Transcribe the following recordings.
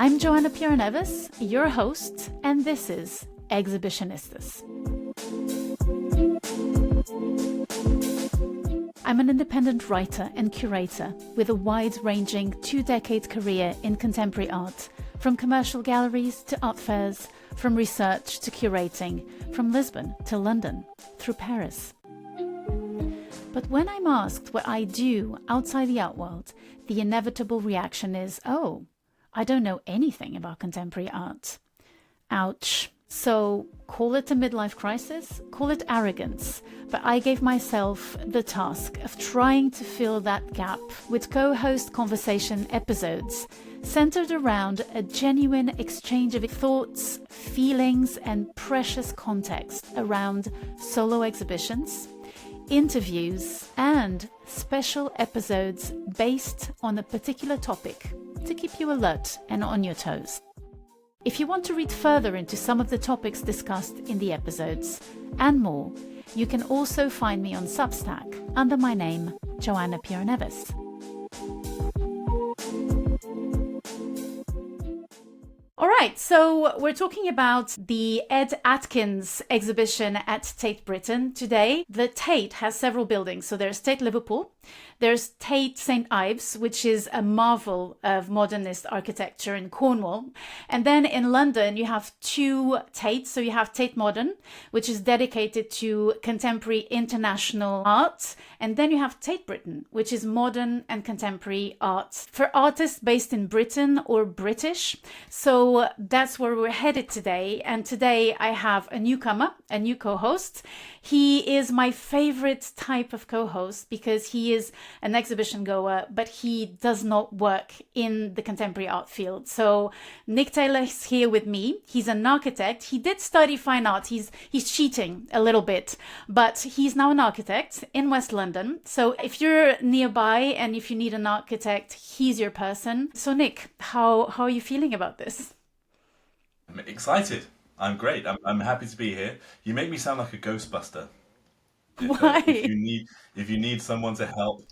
I'm Joanna Pierre-Neves, your host, and this is Exhibitionistas. I'm an independent writer and curator with a wide-ranging 2-decade career in contemporary art, from commercial galleries to art fairs, from research to curating, from Lisbon to London, through Paris. But when I'm asked what I do outside the art world, the inevitable reaction is, oh, I don't know anything about contemporary art. Ouch. So call it a midlife crisis, call it arrogance, but I gave myself the task of trying to fill that gap with co-host conversation episodes centered around a genuine exchange of thoughts, feelings, and precious context around solo exhibitions, interviews, and special episodes based on a particular topic to keep you alert and on your toes. If you want to read further into some of the topics discussed in the episodes and more, you can also find me on Substack under my name, Joanna Pierre-Neves. All right, so we're talking about the Ed Atkins exhibition at Tate Britain today. The Tate has several buildings. So there's Tate Liverpool, there's Tate St. Ives, which is a marvel of modernist architecture in Cornwall. And then in London, you have two Tates. So you have Tate Modern, which is dedicated to contemporary international art. And then you have Tate Britain, which is modern and contemporary art for artists based in Britain or British. So that's where we're headed today. And today I have a newcomer, a new co-host. He is my favorite type of co-host because he is an exhibition goer, but he does not work in the contemporary art field. So Nick Taylor is here with me. He's an architect. He did study fine art. He's cheating a little bit, but he's now an architect in West London. So if you're nearby and if you need an architect, he's your person. So Nick, how are you feeling about this? I'm excited. I'm great. I'm happy to be here. You make me sound like a Ghostbuster. Why? If you need someone to help.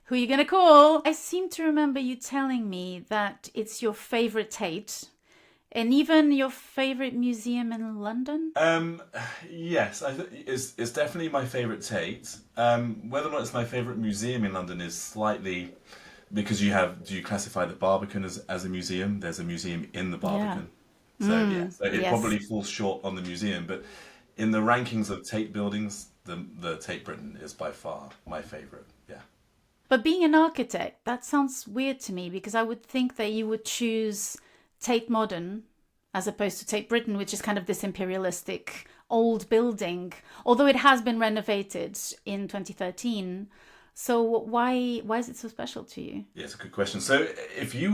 Who are you gonna call? I seem to remember you telling me that it's your favorite Tate, and even your favorite museum in London. Yes, it's definitely my favorite Tate. Whether or not it's my favorite museum in London is slightly because do you classify the Barbican as a museum? There's a museum in the Barbican. Yeah. So it probably falls short on the museum, but in the rankings of Tate buildings, the Tate Britain is by far my favorite. Yeah. But being an architect, that sounds weird to me because I would think that you would choose Tate Modern as opposed to Tate Britain, which is kind of this imperialistic old building, although it has been renovated in 2013. So why is it so special to you? Yeah, it's a good question. So if you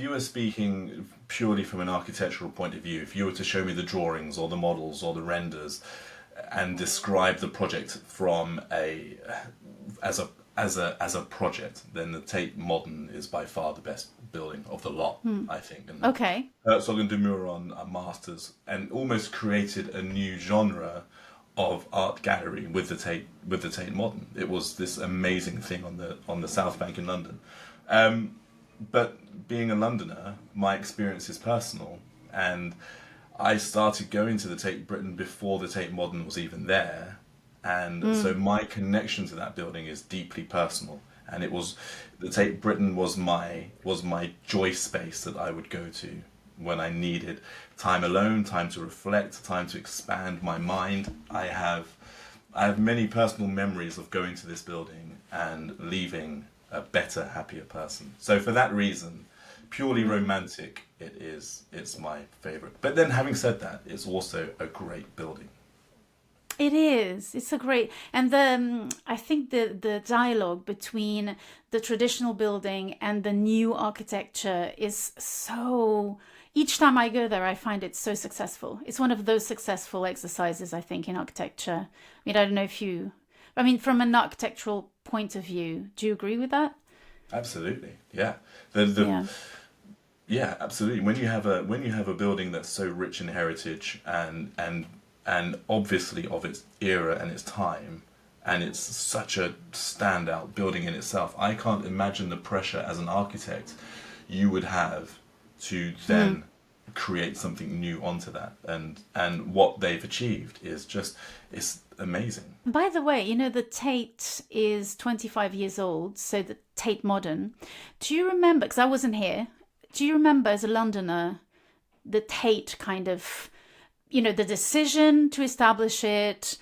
were speaking purely from an architectural point of view, if you were to show me the drawings or the models or the renders and describe the project from as a project, then the Tate Modern is by far the best building of the lot, I think. And okay. Herzog and de Meuron are masters and almost created a new genre of art gallery with the Tate Modern. It was this amazing thing on the South Bank in London. But being a Londoner, my experience is personal, and I started going to the Tate Britain before the Tate Modern was even there, and so my connection to that building is deeply personal. And the Tate Britain was my joy space that I would go to when I needed time alone, time to reflect, time to expand my mind. I have many personal memories of going to this building and leaving a better, happier person. So for that reason, purely romantic, it's my favorite. But then having said that, it's also a great building. It is. It's a great, and I think the dialogue between the traditional building and the new architecture is so. Each time I go there, I find it so successful. It's one of those successful exercises, I think, in architecture. I mean, I don't know if you. I mean, from an architectural point of view, do you agree with that? Absolutely. Yeah. Yeah, absolutely. When you have a building that's so rich in heritage and obviously of its era and its time, and it's such a standout building in itself, I can't imagine the pressure as an architect you would have to then create something new onto that. And what they've achieved is just, it's amazing. By the way, you know, the Tate is 25 years old, so the Tate Modern. Do you remember, because I wasn't here, do you remember as a Londoner, the Tate kind of, you know, the decision to establish it,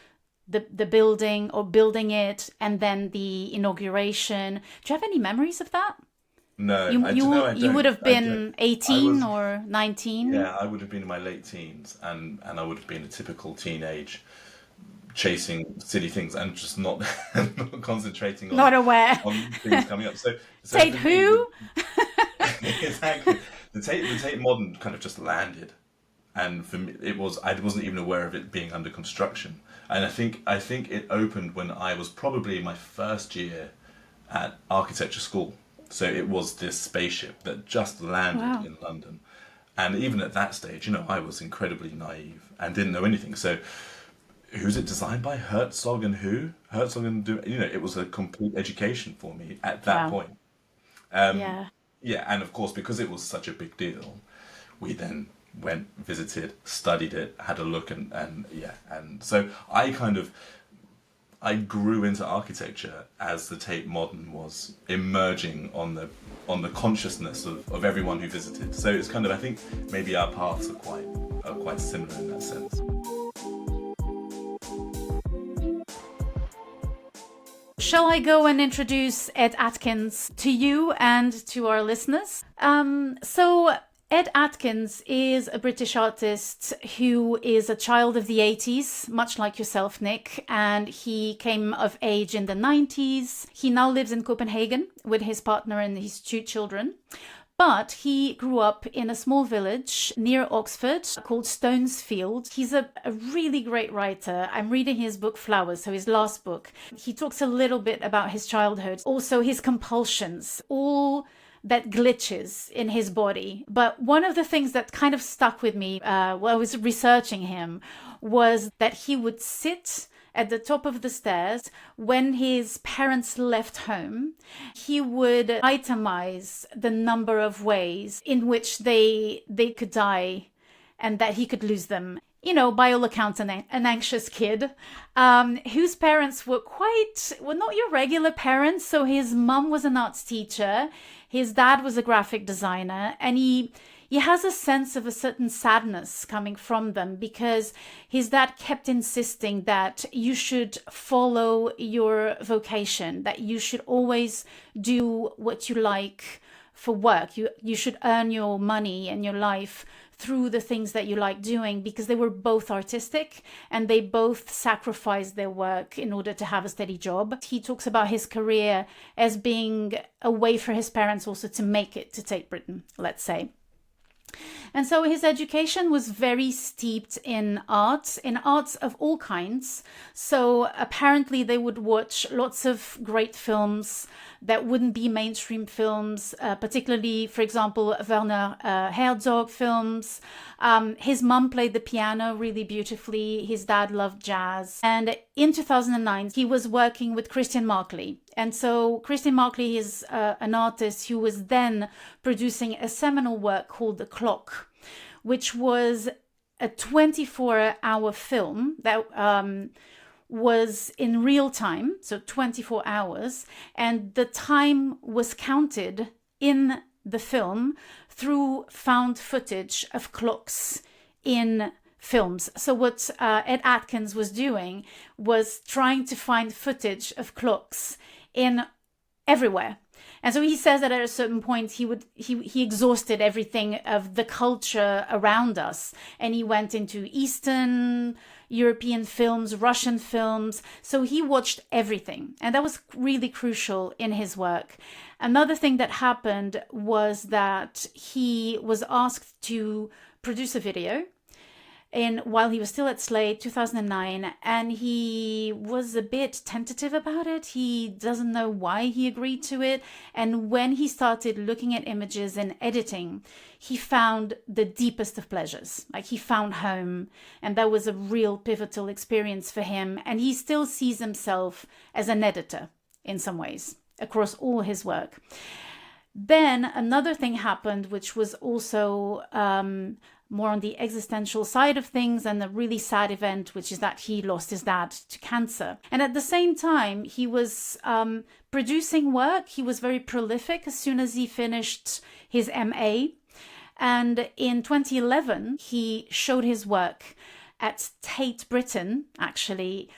the building or building it, and then the inauguration? Do you have any memories of that? No, You would have been I 18 was, or 19? yeah, I would have been in my late teens, and I would have been a typical teenage, chasing silly things and just not, not concentrating Not aware. on things coming up. So Tate for me, who? exactly, the Tate Modern kind of just landed, and for me, I wasn't even aware of it being under construction. And I think it opened when I was probably in my first year at architecture school. So it was this spaceship that just landed in London. And even at that stage, you know, I was incredibly naive and didn't know anything. So who's it designed by? Herzog and who? Herzog and, you know, it was a complete education for me at that point. Yeah. Yeah, and of course, because it was such a big deal, we then went, visited, studied it, had a look, and so I grew into architecture as the Tate Modern was emerging on the consciousness of everyone who visited. So it's kind of, I think maybe our paths are quite similar in that sense. Shall I go and introduce Ed Atkins to you and to our listeners? So Ed Atkins is a British artist who is a child of the 80s, much like yourself, Nick, and he came of age in the 90s. He now lives in Copenhagen with his partner and his 2 children. But he grew up in a small village near Oxford called Stonesfield. He's a really great writer. I'm reading his book Flowers, so his last book. He talks a little bit about his childhood, also his compulsions, all that glitches in his body. But one of the things that kind of stuck with me while I was researching him was that he would sit at the top of the stairs when his parents left home. He would itemize the number of ways in which they could die and that he could lose them. You know, by all accounts, an anxious kid whose parents were not your regular parents. So his mum was an arts teacher, his dad was a graphic designer, and he has a sense of a certain sadness coming from them because his dad kept insisting that you should follow your vocation, that you should always do what you like for work. You should earn your money and your life through the things that you like doing, because they were both artistic and they both sacrificed their work in order to have a steady job. He talks about his career as being a way for his parents also to make it to Tate Britain, let's say. And so his education was very steeped in arts of all kinds. So apparently they would watch lots of great films that wouldn't be mainstream films, particularly, for example, Werner Herzog films. His mum played the piano really beautifully. His dad loved jazz. And in 2009, he was working with Christian Markley. And so Christian Markley is an artist who was then producing a seminal work called The Clock, which was a 24-hour film that was in real time, so 24 hours, and the time was counted in the film through found footage of clocks in films. So what Ed Atkins was doing was trying to find footage of clocks in everywhere. And so he says that at a certain point he exhausted everything of the culture around us, and he went into Eastern European films, Russian films. So he watched everything, and that was really crucial in his work. Another thing that happened was that he was asked to produce a video while he was still at Slade, 2009, and he was a bit tentative about it. He doesn't know why he agreed to it. And when he started looking at images and editing, he found the deepest of pleasures. Like, he found home, and that was a real pivotal experience for him. And he still sees himself as an editor in some ways across all his work. Then another thing happened, which was also more on the existential side of things, and a really sad event, which is that he lost his dad to cancer. And at the same time, he was producing work. He was very prolific as soon as he finished his MA. And in 2011, he showed his work at Tate Britain, actually,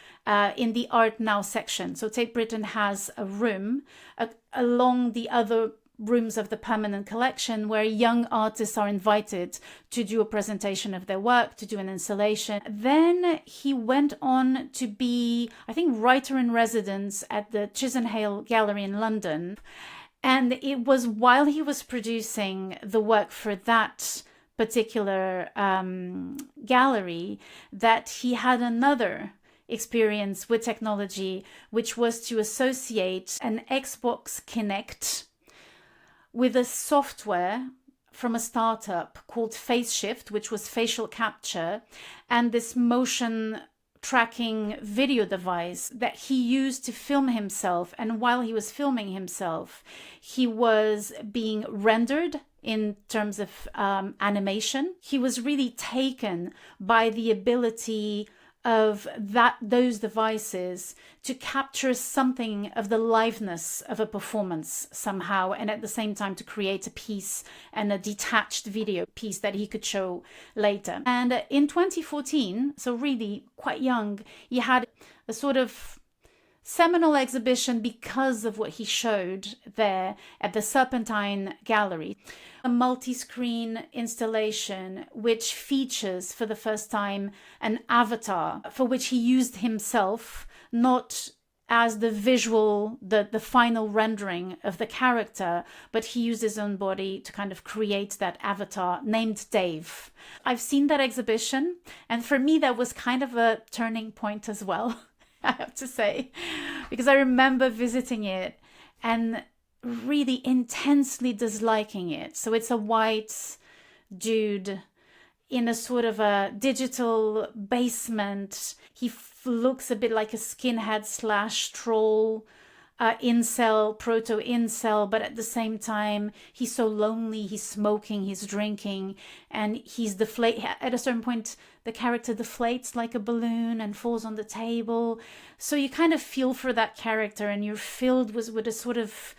in the Art Now section. So Tate Britain has a room along the other rooms of the permanent collection where young artists are invited to do a presentation of their work, to do an installation. Then he went on to be, I think, writer in residence at the Chisenhale Gallery in London. And it was while he was producing the work for that particular gallery that he had another experience with technology, which was to associate an Xbox Kinect with a software from a startup called FaceShift, which was facial capture, and this motion tracking video device that he used to film himself. And while he was filming himself, he was being rendered in terms of animation. He was really taken by the ability of those devices to capture something of the liveness of a performance somehow, and at the same time to create a piece and a detached video piece that he could show later. And in 2014, so really quite young, he had a sort of seminal exhibition because of what he showed there at the Serpentine Gallery. A multi-screen installation which features for the first time an avatar for which he used himself, not as the visual, the final rendering of the character, but he used his own body to kind of create that avatar named Dave. I've seen that exhibition, and for me that was kind of a turning point as well, I have to say, because I remember visiting it and really intensely disliking it. So it's a white dude in a sort of a digital basement. He looks a bit like a skinhead / troll, incel, proto-incel, but at the same time, he's so lonely, he's smoking, he's drinking, and he's at a certain point, the character deflates like a balloon and falls on the table. So you kind of feel for that character, and you're filled with a sort of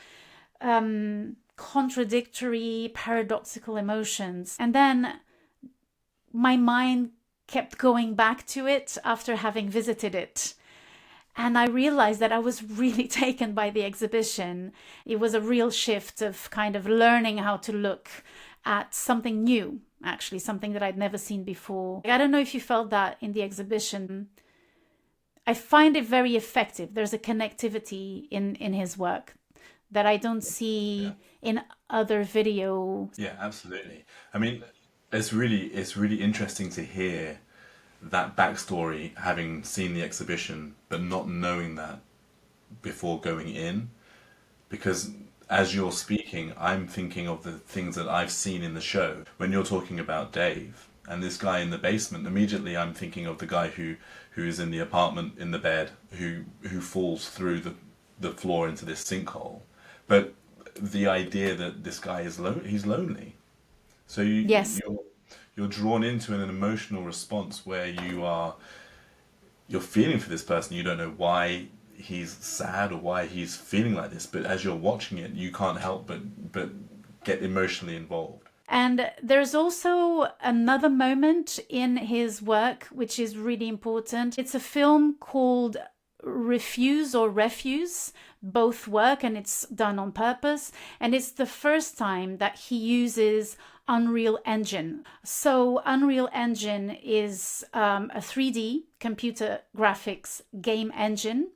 contradictory, paradoxical emotions. And then my mind kept going back to it after having visited it. And I realized that I was really taken by the exhibition. It was a real shift of kind of learning how to look at something new, actually, something that I'd never seen before. I don't know if you felt that in the exhibition. I find it very effective. There's a connectivity in his work that I don't see in other video. Yeah, absolutely. I mean, it's really interesting to hear that backstory, having seen the exhibition, but not knowing that before going in. Because as you're speaking, I'm thinking of the things that I've seen in the show. When you're talking about Dave and this guy in the basement, immediately I'm thinking of the guy who is in the apartment in the bed, who falls through the floor into this sinkhole. But the idea that this guy is he's lonely. So Yes. you're drawn into an emotional response where you're feeling for this person. You don't know why he's sad or why he's feeling like this, but as you're watching it, you can't help but get emotionally involved. And there's also another moment in his work which is really important. It's a film called Refuse or Refuse. Both work, and it's done on purpose. And it's the first time that he uses Unreal Engine. So Unreal Engine is a 3D computer graphics game engine.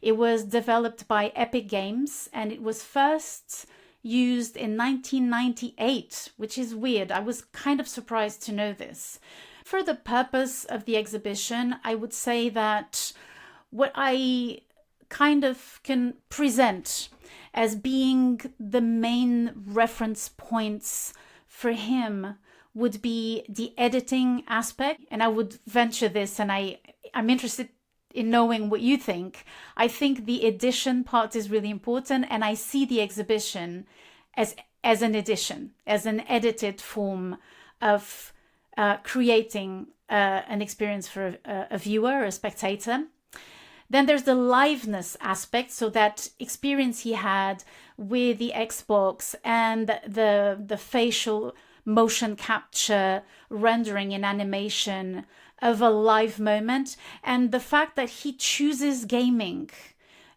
It was developed by Epic Games, and it was first used in 1998, which is weird. I was kind of surprised to know this. For the purpose of the exhibition, I would say that what I kind of can present as being the main reference points for him would be the editing aspect. And I would venture this, and I'm interested in knowing what you think. I think the edition part is really important, and I see the exhibition as an edition, as an edited form of creating an experience for a viewer, a spectator. Then there's the liveness aspect, so that experience he had with the Xbox and the facial motion capture rendering in animation of a live moment, and the fact that he chooses gaming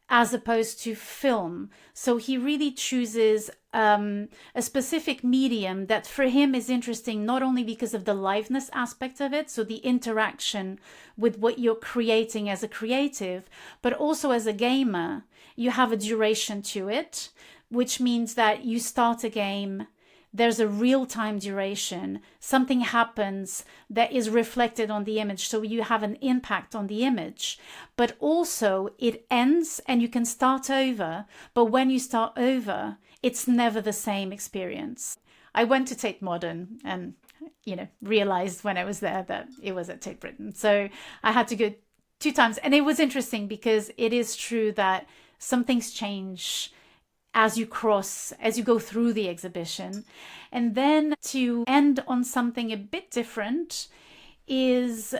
as opposed to film. So he really chooses a specific medium that for him is interesting, not only because of the liveness aspect of it, so the interaction with what you're creating as a creative, but also as a gamer, you have a duration to it, which means that you start a game, there's a real-time duration, something happens that is reflected on the image, so you have an impact on the image, but also it ends and you can start over, but when you start over, it's never the same experience. I went to Tate Modern and, realized when I was there that it was at Tate Britain. So I had to go 2 times, and it was interesting because it is true that some things change as you go through the exhibition. And then to end on something a bit different is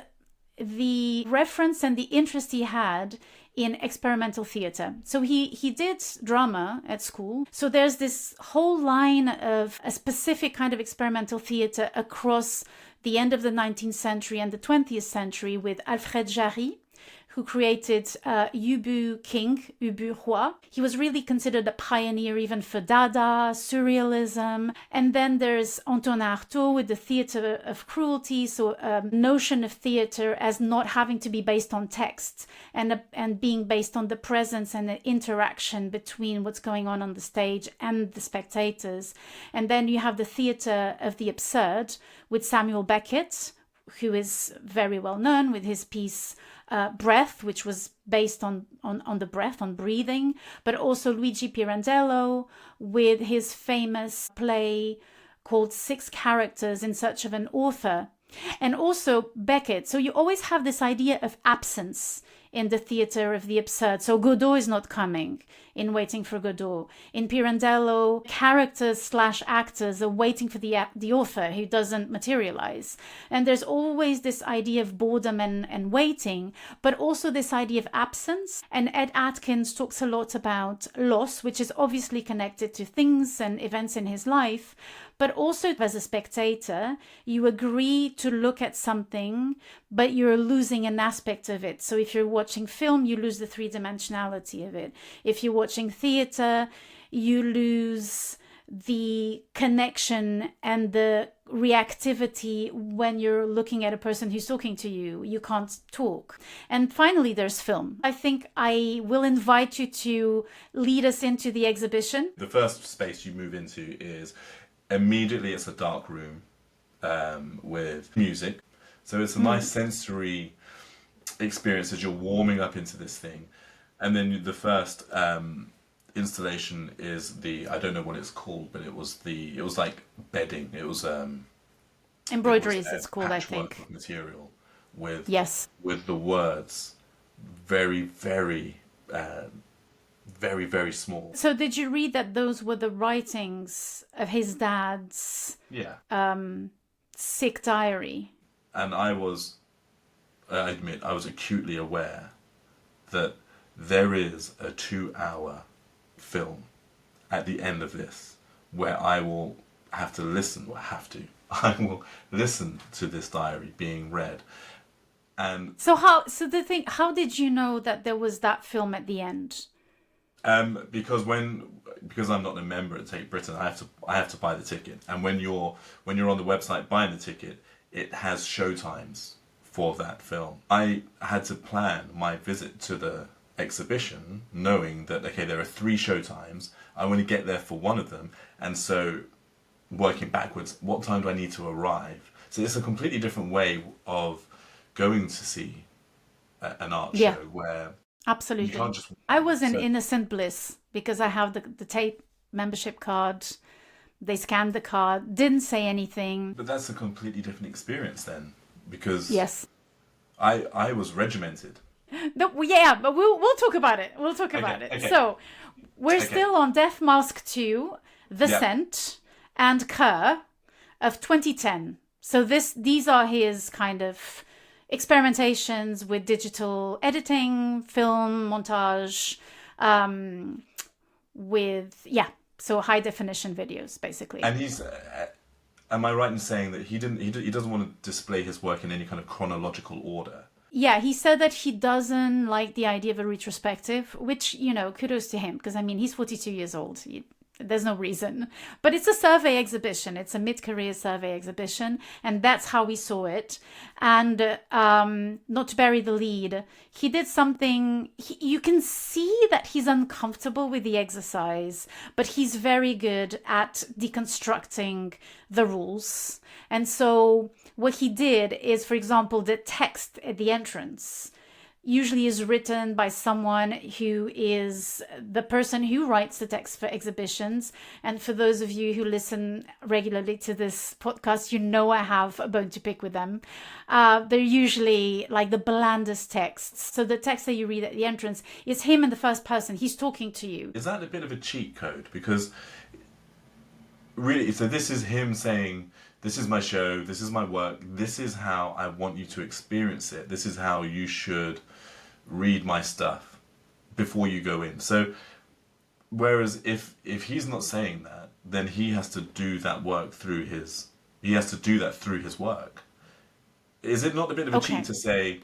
the reference and the interest he had in experimental theatre. So he did drama at school. So there's this whole line of a specific kind of experimental theatre across the end of the 19th century and the 20th century with Alfred Jarry, who created Ubu King, Ubu Roi. He was really considered a pioneer even for Dada, Surrealism. And then there's Antonin Artaud with the theatre of cruelty, so a notion of theatre as not having to be based on text and being based on the presence and the interaction between what's going on the stage and the spectators. And then you have the theatre of the absurd with Samuel Beckett, who is very well known with his piece Breath, which was based on the breath, on breathing, but also Luigi Pirandello with his famous play called 6 Characters in Search of an Author, and also Beckett. So you always have this idea of absence in the theatre of the absurd. So Godot is not coming in Waiting for Godot. In Pirandello, characters/actors are waiting for the author who doesn't materialize. And there's always this idea of boredom and waiting, but also this idea of absence. And Ed Atkins talks a lot about loss, which is obviously connected to things and events in his life, but also as a spectator, you agree to look at something, but you're losing an aspect of it. So if you're watching film, you lose the 3-dimensionality of it. If you're watching theater, you lose the connection and the reactivity when you're looking at a person who's talking to you. You can't talk. And finally, there's film. I think I will invite you to lead us into the exhibition. The first space you move into is immediately it's a dark room with music. So it's a nice sensory experience as you're warming up into this thing. And then the first installation is I don't know what it's called, but it was like bedding. It was embroideries, it's called, I think. Of material with the words very, very very, very small. So did you read that those were the writings of his dad's sick diary? And I admit, I was acutely aware that there is a 2-hour film at the end of this where I will have to listen, I will listen to this diary being read. And how did you know that there was that film at the end? Because I'm not a member at Tate Britain, I have to buy the ticket. And when you're on the website buying the ticket, it has showtimes for that film. I had to plan my visit to the exhibition knowing that there are 3 showtimes. I want to get there for one of them, and so working backwards, what time do I need to arrive? So it's a completely different way of going to see an art show where. Absolutely. You can't just... I was in innocent bliss because I have the Tate membership card. They scanned the card, didn't say anything. But that's a completely different experience then, because I was regimented. No, but we'll talk about it. We'll talk about it. Okay. So we're still on Death Mask 2. The Yeah. Scent, and Kerr of 2010. So these are his kind of experimentations with digital editing, film, montage, so high definition videos, basically. And am I right in saying that he doesn't want to display his work in any kind of chronological order? Yeah, he said that he doesn't like the idea of a retrospective, which, kudos to him, because I mean, he's 42 years old. There's no reason. But it's a survey exhibition. It's a mid-career survey exhibition, and that's how we saw it. And not to bury the lead, he did something. You can see that he's uncomfortable with the exercise, but he's very good at deconstructing the rules. And so what he did is, for example, the text at the entrance usually is written by someone who is the person who writes the text for exhibitions. And for those of you who listen regularly to this podcast, I have a bone to pick with them. They're usually like the blandest texts. So the text that you read at the entrance is him in the first person. He's talking to you. Is that a bit of a cheat code? Because really, so this is him saying, this is my show, this is my work, this is how I want you to experience it, this is how you should read my stuff before you go in. So whereas if he's not saying that, then he has to do that work through his work. Is it not a bit of a cheat to say,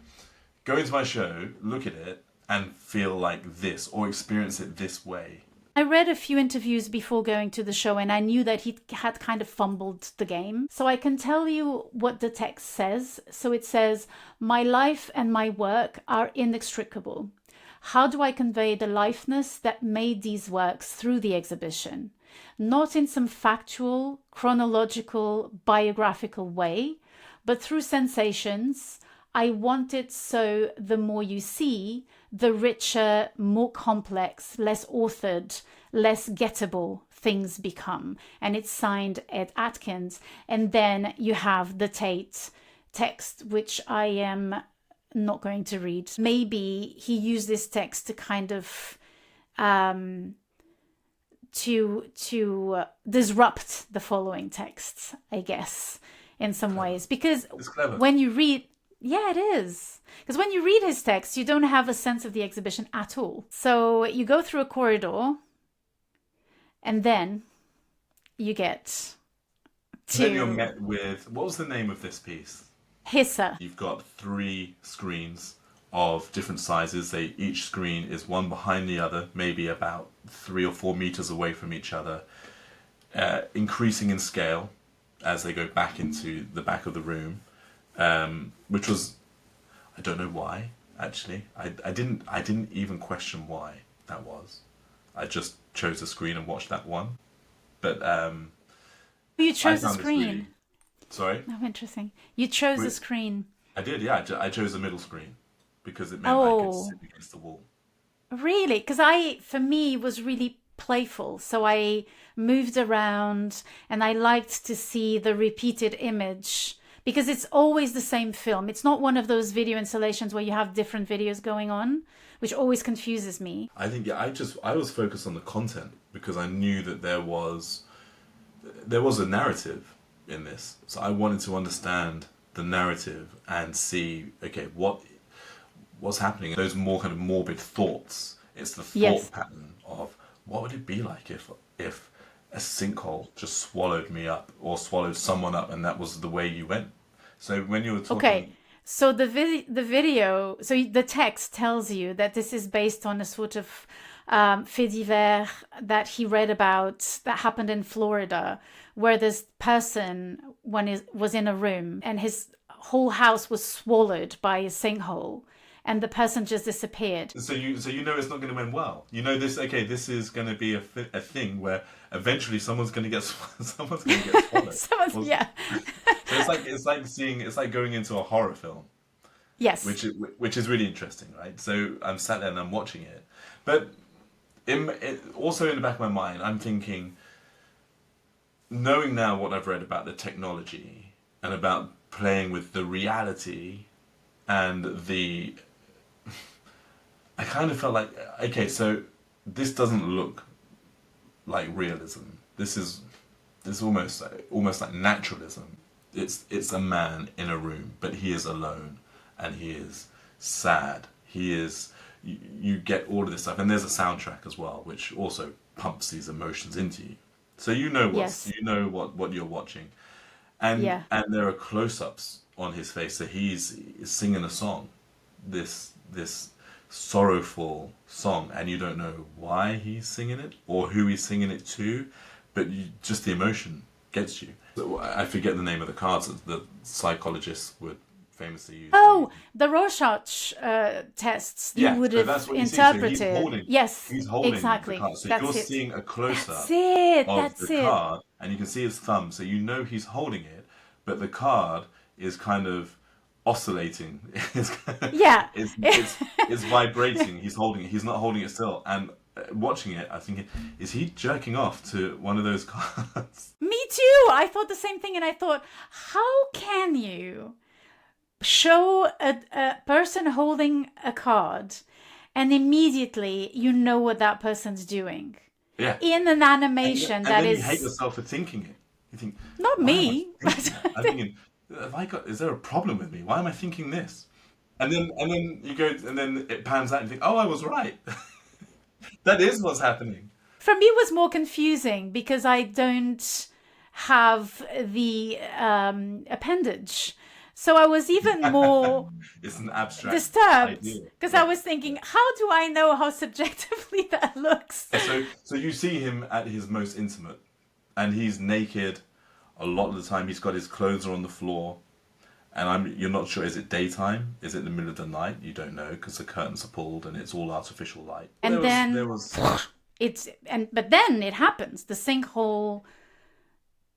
go into my show, look at it, and feel like this, or experience it this way? I read a few interviews before going to the show, and I knew that he had kind of fumbled the game. So I can tell you what the text says. So it says, "My life and my work are inextricable. How do I convey the liveness that made these works through the exhibition? Not in some factual, chronological, biographical way, but through sensations. I want it so the more you see, the richer, more complex, less authored, less gettable things become." And it's signed Ed Atkins. And then you have the Tate text, which I am not going to read. Maybe he used this text to kind of to disrupt the following texts, I guess, in some ways. Because when you read... Yeah, it is. Because when you read his text, you don't have a sense of the exhibition at all. So you go through a corridor, and then you get to... Then you're met with... What was the name of this piece? Hisser. You've got 3 screens of different sizes. Each screen is one behind the other, maybe about 3 or 4 meters away from each other, increasing in scale as they go back into the back of the room. Which was, I don't know why, actually. I didn't even question why that was. I just chose a screen and watched that one. But you chose the screen. Really... Sorry? Oh, interesting. You chose the screen. I did, yeah. I chose the middle screen because it meant I could sit against the wall. Really? Because for me, it was really playful. So I moved around and I liked to see the repeated image. Because it's always the same film. It's not one of those video installations where you have different videos going on, which always confuses me. I think, yeah, I was focused on the content because I knew that there was a narrative in this. So I wanted to understand the narrative and see, okay, what's happening. Those more kind of morbid thoughts. It's the thought pattern of what would it be like if a sinkhole just swallowed me up or swallowed someone up, and that was the way you went. So when you were talking... Okay, so the video, so the text tells you that this is based on a sort of fait divers that he read about that happened in Florida, where this person was in a room and his whole house was swallowed by a sinkhole. And the person just disappeared. So you know it's not going to end well. You know this. Okay, this is going to be a thing where eventually someone's going to get swallowed. Yeah. So it's like going into a horror film. Yes. Which is really interesting, right? So I'm sat there and I'm watching it, but also in the back of my mind, I'm thinking, knowing now what I've read about the technology and about playing with the reality and I kind of felt like, okay, so this doesn't look like realism. this is almost like naturalism. It's a man in a room, but he is alone, and he is sad. He is. You get all of this stuff, and there's a soundtrack as well, which also pumps these emotions into you. So Yes. you know what you're watching, and Yeah. there are close-ups on his face. So he's singing a song, this sorrowful song, and you don't know why he's singing it or who he's singing it to, but just the emotion gets you. So I forget the name of the cards that the psychologists would famously use. Oh, the Rorschach tests you Yeah, would so have that's what you see. So interpreted. Yes, he's holding the exactly. card. So you're That's it. seeing a close That's up it. of the That's it. card, and you can see his thumb, so you know he's holding it, but the card is kind of oscillating. Yeah. It's vibrating. He's holding it. He's not holding it still. And watching it, I think, is he jerking off to one of those cards? Me too. I thought the same thing, and I thought, how can you show a person holding a card and immediately you know what that person's doing Yeah. in an animation And that then is you hate yourself for thinking it. You think, not why am I me. thinking that? I'm thinking, is there a problem with me? Why am I thinking this? And then you go, and then it pans out and you think, oh, I was right. That is what's happening. For me, it was more confusing because I don't have the appendage. So I was even more It's an abstract disturbed idea. because Yeah. I was thinking, how do I know how subjectively that looks? So you see him at his most intimate, and he's naked a lot of the time. He's got his clothes are on the floor, and you're not sure, is it daytime? Is it the middle of the night? You don't know because the curtains are pulled and it's all artificial light. And There was but then it happens. The sinkhole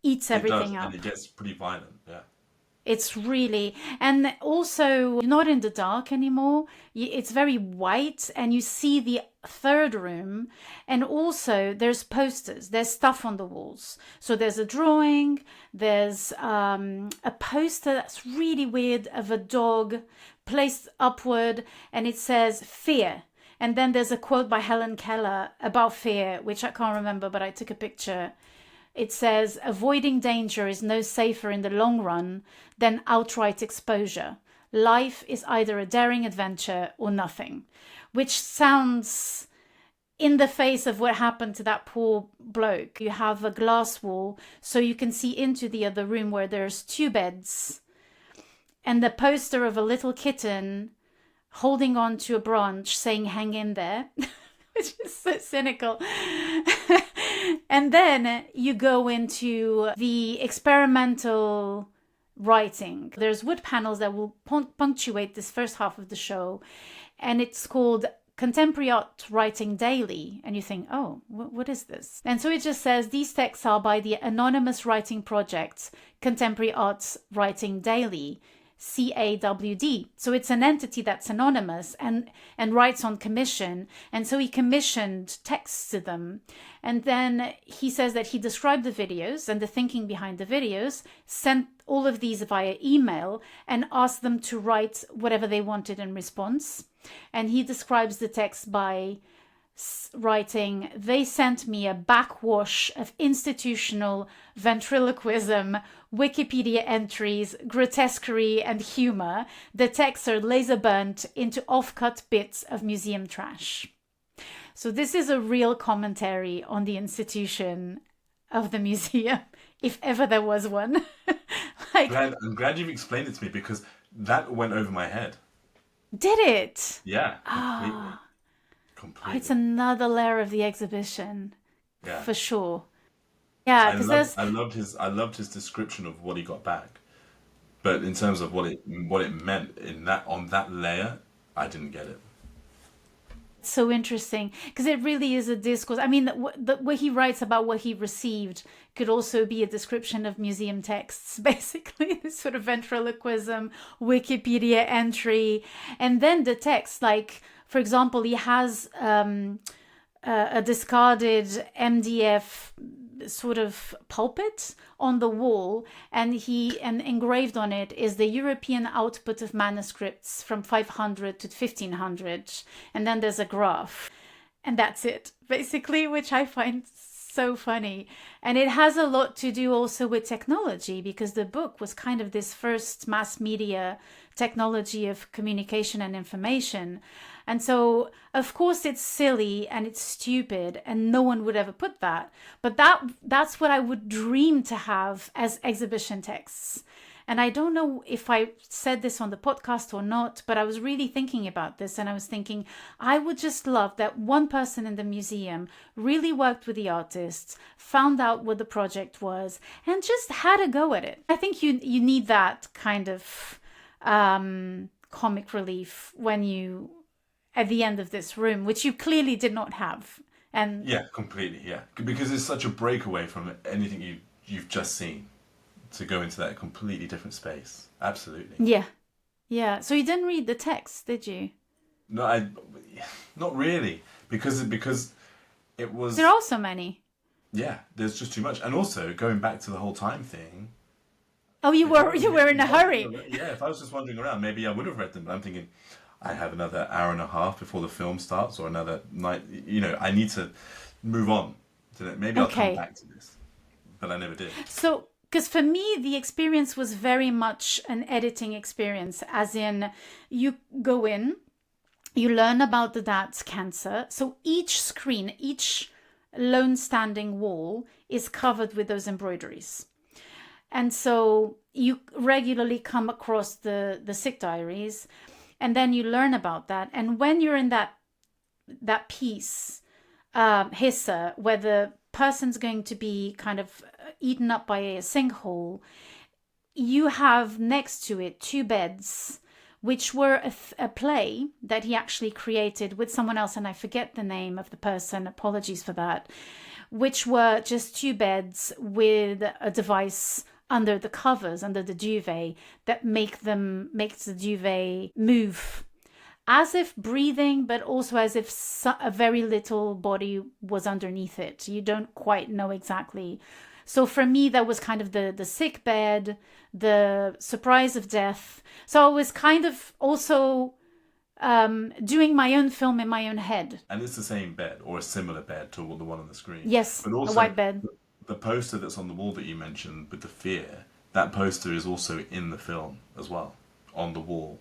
eats it does, everything up. and it gets pretty violent. Yeah. It's really, and also you're not in the dark anymore. It's very white, and you see the third room, and also there's posters, there's stuff on the walls. So there's a drawing, there's a poster that's really weird of a dog placed upward, and it says fear. And then there's a quote by Helen Keller about fear, which I can't remember, but I took a picture. It says, avoiding danger is no safer in the long run than outright exposure. Life is either a daring adventure or nothing, which sounds in the face of what happened to that poor bloke. You have a glass wall so you can see into the other room where there's two beds and the poster of a little kitten holding on to a branch saying, hang in there, which is so cynical. And then you go into the experimental writing. There's wood panels that will punctuate this first half of the show, and it's called Contemporary Art Writing Daily. And you think, oh, what is this? And so it just says, these texts are by the anonymous writing project Contemporary Arts Writing Daily, CAWD. So it's an entity that's anonymous and writes on commission. And so he commissioned texts to them. And then he says that he described the videos and the thinking behind the videos, sent all of these via email, and asked them to write whatever they wanted in response. And he describes the text by writing, they sent me a backwash of institutional ventriloquism, Wikipedia entries, grotesquerie, and humor. The texts are laser burnt into off-cut bits of museum trash. So this is a real commentary on the institution of the museum, if ever there was one. I'm glad you've explained it to me, because that went over my head. Did it? Yeah, completely. It's another layer of the exhibition, Yeah. for sure. Yeah, because I loved his description of what he got back, but in terms of what it meant on that layer, I didn't get it. it's so interesting because it really is a discourse. I mean, what he writes about what he received could also be a description of museum texts, basically, this sort of ventriloquism, Wikipedia entry, and then the text, like, for example, he has a discarded MDF sort of pulpit on the wall, and engraved on it is the European output of manuscripts from 500 to 1500, and then there's a graph, and that's it, basically, which I find so funny. And it has a lot to do also with technology, because the book was kind of this first mass media technology of communication and information. And so, of course, it's silly and it's stupid, and no one would ever put that. But that's what I would dream to have as exhibition texts. And I don't know if I said this on the podcast or not, but I was really thinking about this, and I was thinking I would just love that one person in the museum really worked with the artists, found out what the project was, and just had a go at it. I think you need that kind of comic relief when you, at the end of this room, which you clearly did not have. And yeah, completely, yeah, because it's such a breakaway from anything you've just seen, to go into that completely different space. Absolutely. Yeah. So you didn't read the text, did you? No, not really, because it was. There are so many. Yeah, there's just too much, and also going back to the whole time thing. Oh, you were in a hurry. Yeah, if I was just wandering around, maybe I would have read them. But I'm thinking, I have another hour and a half before the film starts, or another night. I need to move on. Maybe I'll come back to this, but I never did. So. Because for me, the experience was very much an editing experience, as in you go in, you learn about the dad's cancer. So each screen, each lone standing wall is covered with those embroideries. And so you regularly come across the sick diaries, and then you learn about that. And when you're in that piece, Hissa, where the person's going to be kind of eaten up by a sinkhole, you have next to it 2 beds, which were a play that he actually created with someone else, and I forget the name of the person, apologies for that, which were just 2 beds with a device under the covers, under the duvet, that makes the duvet move, as if breathing, but also as if a very little body was underneath it. You don't quite know exactly. So for me, that was kind of the sick bed, the surprise of death. So I was kind of also doing my own film in my own head. And it's the same bed, or a similar bed to the one on the screen. Yes, but also, a white bed. The poster that's on the wall that you mentioned with the fear, that poster is also in the film as well, on the wall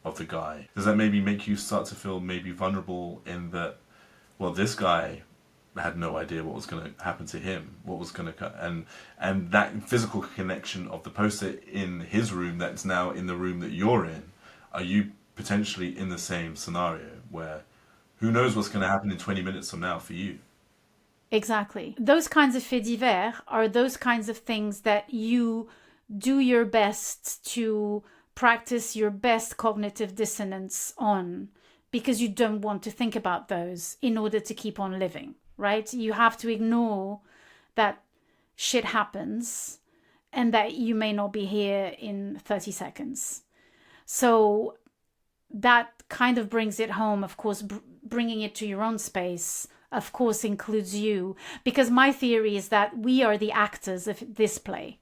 of the guy. Does that maybe make you start to feel maybe vulnerable in that, well, this guy had no idea what was going to happen to him, what was going to, and that physical connection of the poster in his room that's now in the room that you're in, are you potentially in the same scenario where who knows what's going to happen in 20 minutes from now for you? Exactly. Those kinds of faits divers are those kinds of things that you do your best to practice your best cognitive dissonance on, because you don't want to think about those in order to keep on living, right? You have to ignore that shit happens and that you may not be here in 30 seconds. So that kind of brings it home, of course, bringing it to your own space, of course, includes you, because my theory is that we are the actors of this play.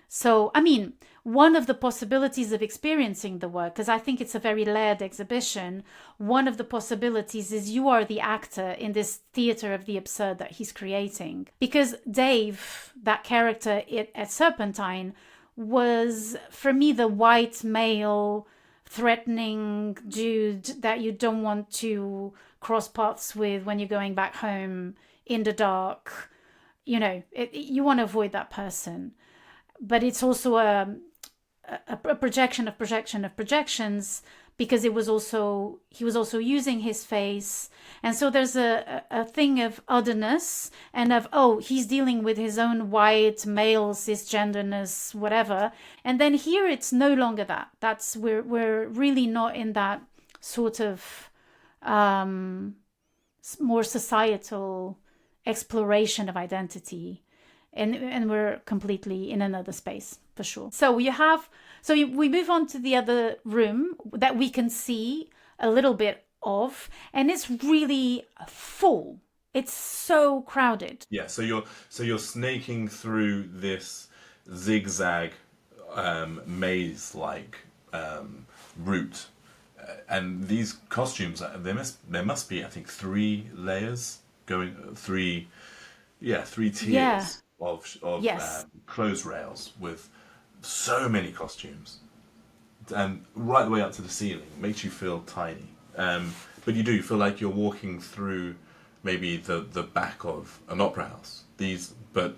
So, I mean, one of the possibilities of experiencing the work, because I think it's a very layered exhibition, one of the possibilities is you are the actor in this theatre of the absurd that he's creating. Because Dave, that character at Serpentine, was, for me, the white male threatening dude that you don't want to cross paths with when you're going back home in the dark. You want to avoid that person. But it's also a projection of projections, because he was also using his face, and so there's a thing of otherness and of, oh, he's dealing with his own white male cisgenderness, whatever. And then here it's no longer that. That's we're really not in that sort of more societal exploration of identity. And we're completely in another space, for sure. So we move on to the other room that we can see a little bit of, and it's really full. It's so crowded. Yeah, so you're snaking through this zigzag maze-like route, and these costumes, there must be, I think, 3 layers going, 3 yeah, three Yeah. tiers of Yes. clothes rails with so many costumes, and right the way up to the ceiling. It makes you feel tiny. But you feel like you're walking through maybe the back of an opera house. But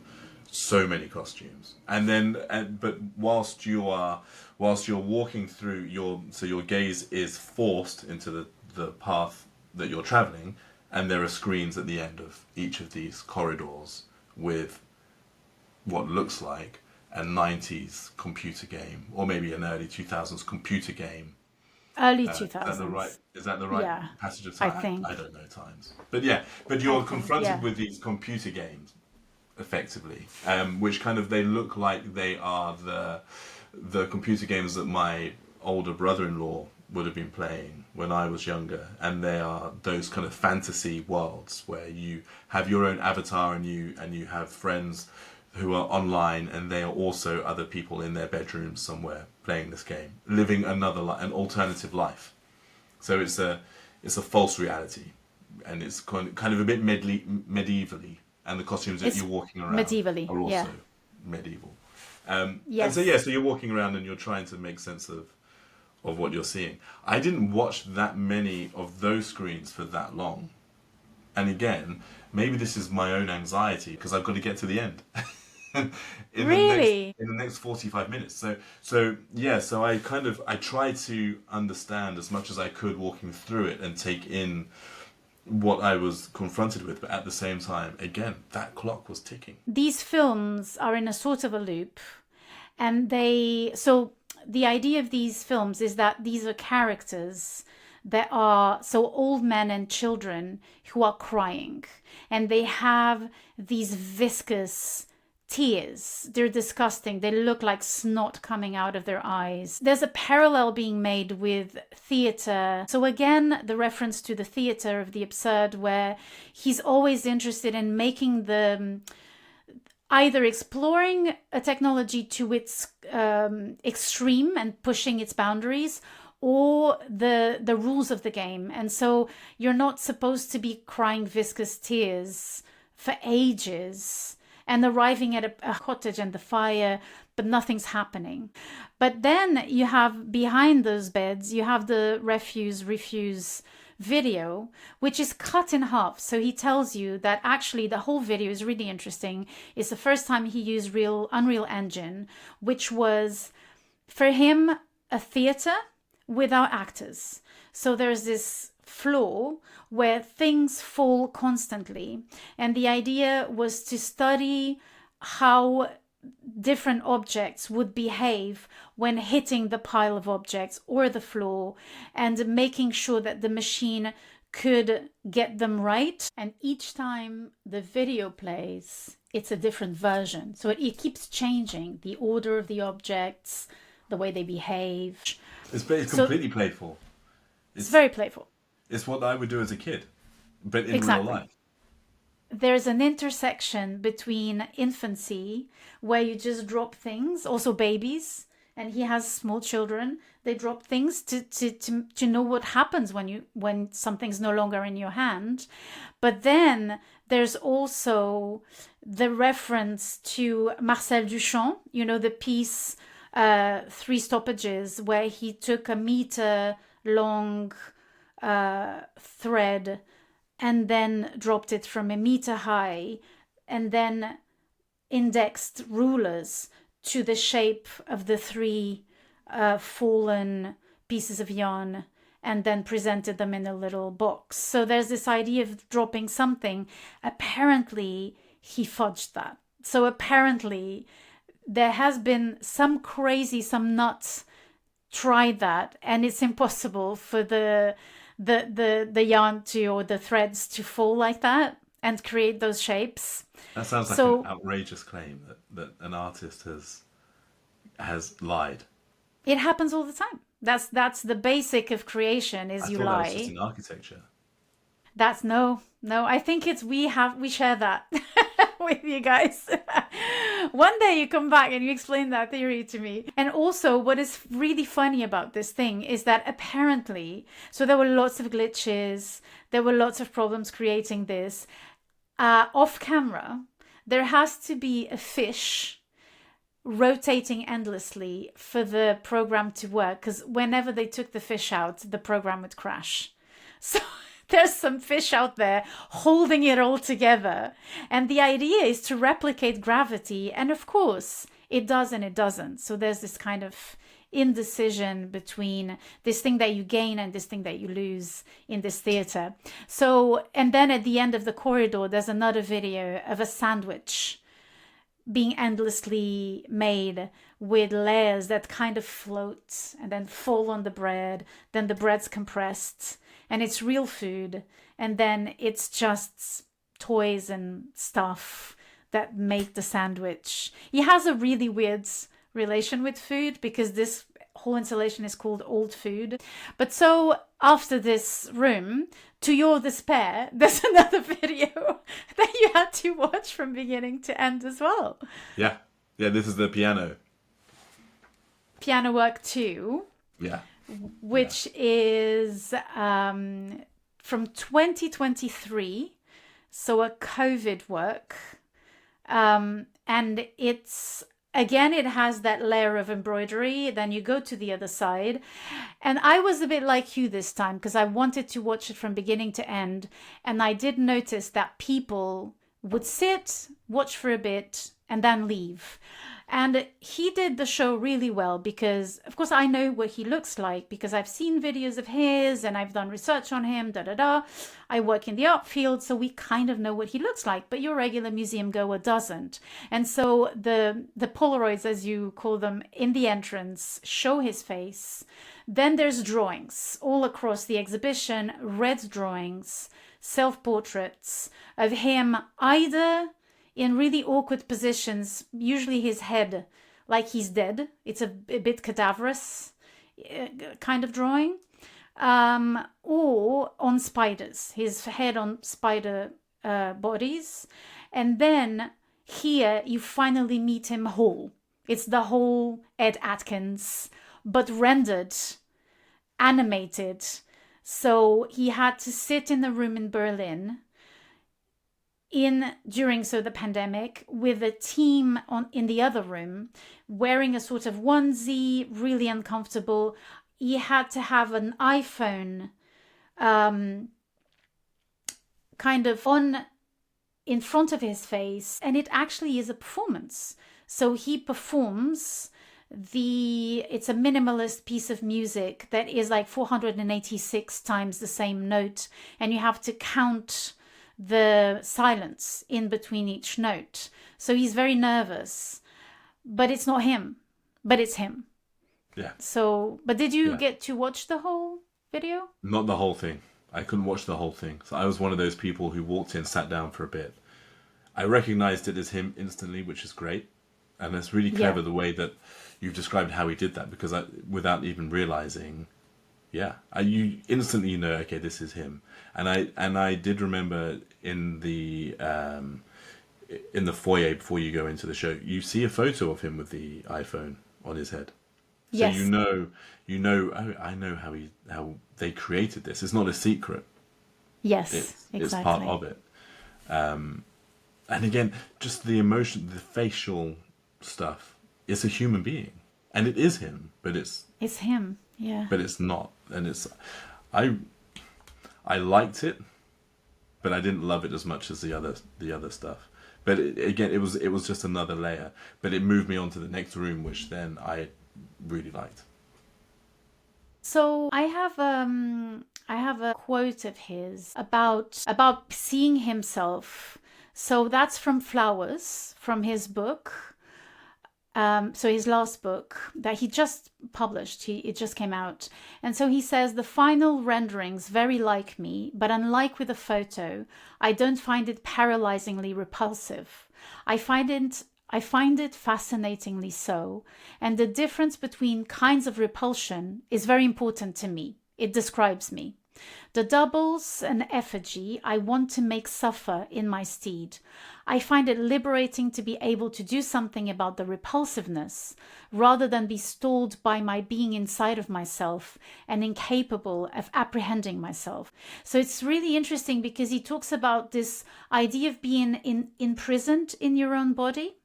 so many costumes, but whilst you're walking through your gaze is forced into the path that you're traveling, and there are screens at the end of each of these corridors with what looks like a 90s computer game, or maybe an early 2000s computer game. Early Is that the right? 2000s. Is that the right Yeah, passage of I time? I think. don't know times, but yeah. But I you're think, confronted yeah. with these computer games, effectively, which kind of they look like they are the computer games that my older brother-in-law would have been playing when I was younger, and they are those kind of fantasy worlds where you have your own avatar and you have friends who are online, and they are also other people in their bedrooms somewhere playing this game, living an alternative life. So it's a false reality, and it's kind of a bit medievally, and the costumes that It's you're walking around medievally. are Yeah. also medieval. And so yeah, Yes. so you're walking around and you're trying to make sense of what you're seeing. I didn't watch that many of those screens for that long. And again, maybe this is my own anxiety because I've got to get to the end Really? in the next 45 minutes. So I tried to understand as much as I could walking through it and take in what I was confronted with, but at the same time, again, that clock was ticking. These films are in a sort of a loop, and so the idea of these films is that these are characters that are so old men and children who are crying, and they have these viscous tears. They're disgusting. They look like snot coming out of their eyes. There's a parallel being made with theater. So again, the reference to the theater of the absurd, where he's always interested in making the either exploring a technology to its extreme and pushing its boundaries, or the rules of the game. And so you're not supposed to be crying viscous tears for ages and arriving at a cottage and the fire, but nothing's happening. But then you have behind those beds, you have the refuse video, which is cut in half. So he tells you that actually the whole video is really interesting. It's the first time he used Unreal Engine, which was for him a theater without actors. So there's this floor where things fall constantly. And the idea was to study how different objects would behave when hitting the pile of objects or the floor, and making sure that the machine could get them right. And each time the video plays, it's a different version. So it keeps changing the order of the objects, the way they behave. It's completely playful. It's very playful. It's what I would do as a kid, but in real Exactly. life. There's an intersection between infancy, where you just drop things, also babies, and he has small children. They drop things to know what happens when something's no longer in your hand. But then there's also the reference to Marcel Duchamp, the piece Three Stoppages, where he took a meter long thread and then dropped it from a meter high, and then indexed rulers to the shape of the three fallen pieces of yarn, and then presented them in a little box. So there's this idea of dropping something. Apparently, he fudged that. So apparently, there has been some nuts tried that, and it's impossible for the yarn or the threads to fall like that and create those shapes. That sounds like an outrageous claim that an artist has lied. It happens all the time. That's the basic of creation, is you I thought lie. that was just in architecture. That's no. I think it's we share that with you guys. One day you come back and you explain that theory to me. And also, what is really funny about this thing is that apparently, so there were lots of glitches, there were lots of problems creating this. off camera, there has to be a fish rotating endlessly for the program to work, because whenever they took the fish out, the program would crash. So there's some fish out there holding it all together. And the idea is to replicate gravity. And of course, it does and it doesn't. So there's this kind of indecision between this thing that you gain and this thing that you lose in this theater. So, and then at the end of the corridor, there's another video of a sandwich being endlessly made with layers that kind of float and then fall on the bread. Then the bread's compressed and it's real food. And then it's just toys and stuff that make the sandwich. He has a really weird relation with food because this whole installation is called Old Food. But so after this room, to your despair, there's another video that you had to watch from beginning to end as well. Yeah, this is the piano work 2. Yeah, which is from 2023, so a COVID work, and it's, again, it has that layer of embroidery. Then you go to the other side. And I was a bit like you this time because I wanted to watch it from beginning to end. And I did notice that people would sit, watch for a bit, and then leave. And he did the show really well because, of course, I know what he looks like because I've seen videos of his and I've done research on him, I work in the art field, so we kind of know what he looks like, but your regular museum goer doesn't. And so the Polaroids, as you call them, in the entrance show his face. Then there's drawings all across the exhibition, red drawings, self-portraits of him either in really awkward positions, usually his head like he's dead. It's a bit cadaverous kind of drawing. Or on spiders, his head on spider bodies. And then here you finally meet him whole. It's the whole Ed Atkins, but rendered, animated. So he had to sit in a room in Berlin during the pandemic with a team in the other room wearing a sort of onesie, really uncomfortable. He had to have an iPhone kind of on in front of his face, and it actually is a performance. So he performs it's a minimalist piece of music that is like 486 times the same note, and you have to count the silence in between each note. So he's very nervous, but it's not him, but it's him. Yeah. So, but did you get to watch the whole video? Not the whole thing. I couldn't watch the whole thing. So I was one of those people who walked in, sat down for a bit. I recognized it as him instantly, which is great. And it's really clever the way that you've described how he did that, because without even realizing, you instantly know, okay, this is him. And I did remember in the foyer before you go into the show, you see a photo of him with the iPhone on his head. So yes. you know. Oh, I know how they created this. It's not a secret. Yes, exactly. It's part of it. And again, just the emotion, the facial stuff. It's a human being, and it is him, but it's him. Yeah. But it's not, and I liked it, but I didn't love it as much as the other stuff. But it was just another layer. But it moved me on to the next room, which then I really liked. So I have a quote of his about seeing himself. So that's from Flowers, from his book. So his last book that he just published, it just came out. And so he says, the final renderings very like me, but unlike with a photo, I don't find it paralyzingly repulsive. I find it fascinatingly so. And the difference between kinds of repulsion is very important to me. It describes me. The doubles and effigy I want to make suffer in my steed. I find it liberating to be able to do something about the repulsiveness rather than be stalled by my being inside of myself and incapable of apprehending myself. So it's really interesting because he talks about this idea of being imprisoned in your own body,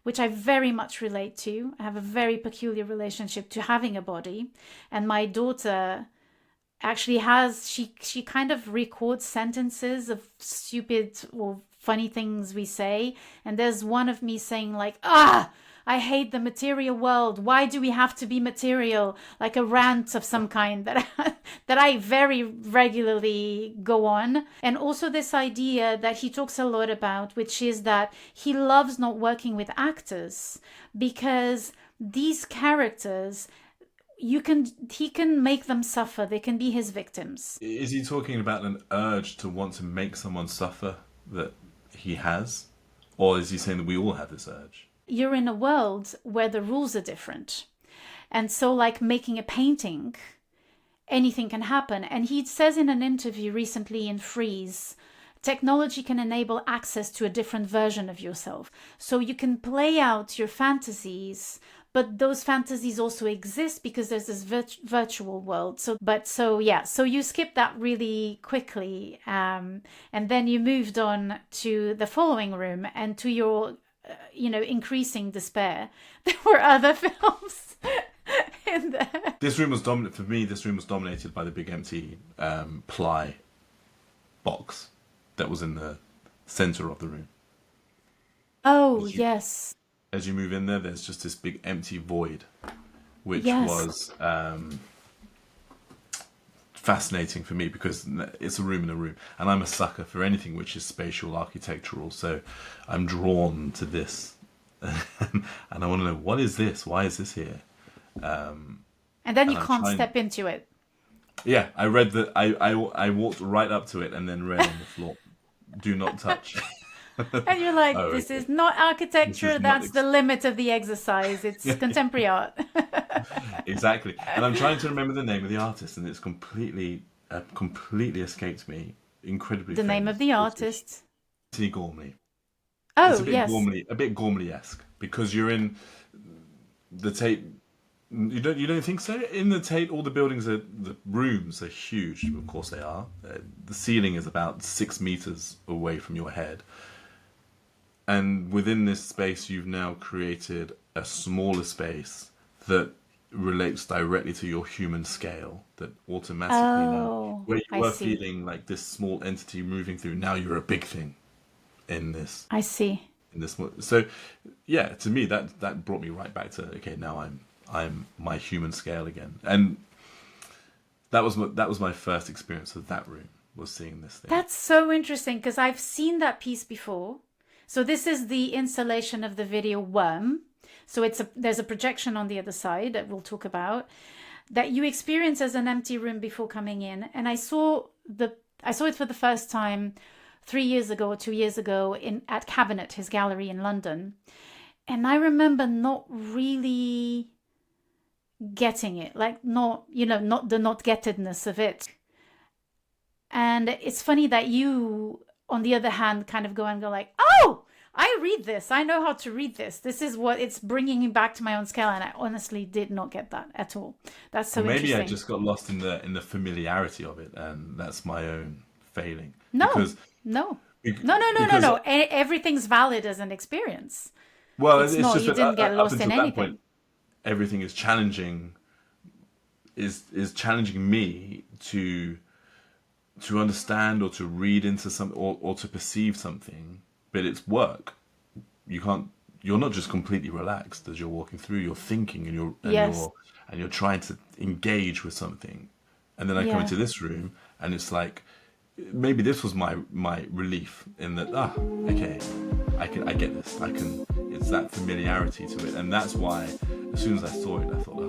which I very much relate to. I have a very peculiar relationship to having a body. And my daughter actually she kind of records sentences of stupid or funny things we say. And there's one of me saying like, I hate the material world. Why do we have to be material? Like a rant of some kind that I very regularly go on. And also this idea that he talks a lot about, which is that he loves not working with actors because these characters, he can make them suffer. They can be his victims. Is he talking about an urge to want to make someone suffer that he has? Or is he saying that we all have this urge? You're in a world where the rules are different. And so like making a painting, anything can happen. And he says in an interview recently in Freeze, technology can enable access to a different version of yourself. So you can play out your fantasies, but those fantasies also exist because there's this virtual world. So you skipped that really quickly. And then you moved on to the following room and to your increasing despair. There were other films in there. This room was dominant for me. This room was dominated by the big empty ply box that was in the center of the room. Oh, yes. As you move in there, there's just this big empty void, which was fascinating for me because it's a room in a room, and I'm a sucker for anything which is spatial, architectural. So I'm drawn to this, and I want to know, what is this? Why is this here? And then you can't step into it. Yeah, I read that. I walked right up to it and then read on the floor, "Do not touch." And you're like, this is not architecture. That's the limit of the exercise. It's contemporary art. Exactly. And I'm trying to remember the name of the artist, and it's completely escaped me. Incredibly. The name of the artist. Anthony Gormley. Oh, it's a bit yes. A bit Gormley-esque because you're in the Tate. You don't think so? In the Tate, all the rooms are huge. Of course they are. The ceiling is about 6 meters away from your head. And within this space, you've now created a smaller space that relates directly to your human scale, that automatically now, where you were feeling like this small entity moving through, now you're a big thing in this. I see. In this, so yeah, to me that brought me right back to, okay, now I'm my human scale again, and that was my first experience of that room, was seeing this thing. That's so interesting because I've seen that piece before. So this is the installation of the video Worm. So there's a projection on the other side that we'll talk about, that you experience as an empty room before coming in. And I saw it for the first time 3 years ago or 2 years ago at Cabinet, his gallery in London. And I remember not really getting it, like not the not gettedness of it. And it's funny that you, on the other hand, kind of go like, oh, I read this. I know how to read this. This is what it's bringing me back to my own scale. And I honestly did not get that at all. That's so interesting. Maybe I just got lost in the familiarity of it, and that's my own failing. No. Everything's valid as an experience. Well, it's not. Just you didn't get lost in anything. Point, everything is challenging. Is challenging me to understand or to read into something or to perceive something, but it's work. You're not just completely relaxed as you're walking through. You're thinking and you're trying to engage with something. And then I come into this room and it's like, maybe this was my relief in that. Okay, I get this. It's that familiarity to it, and that's why as soon as I saw it, I thought,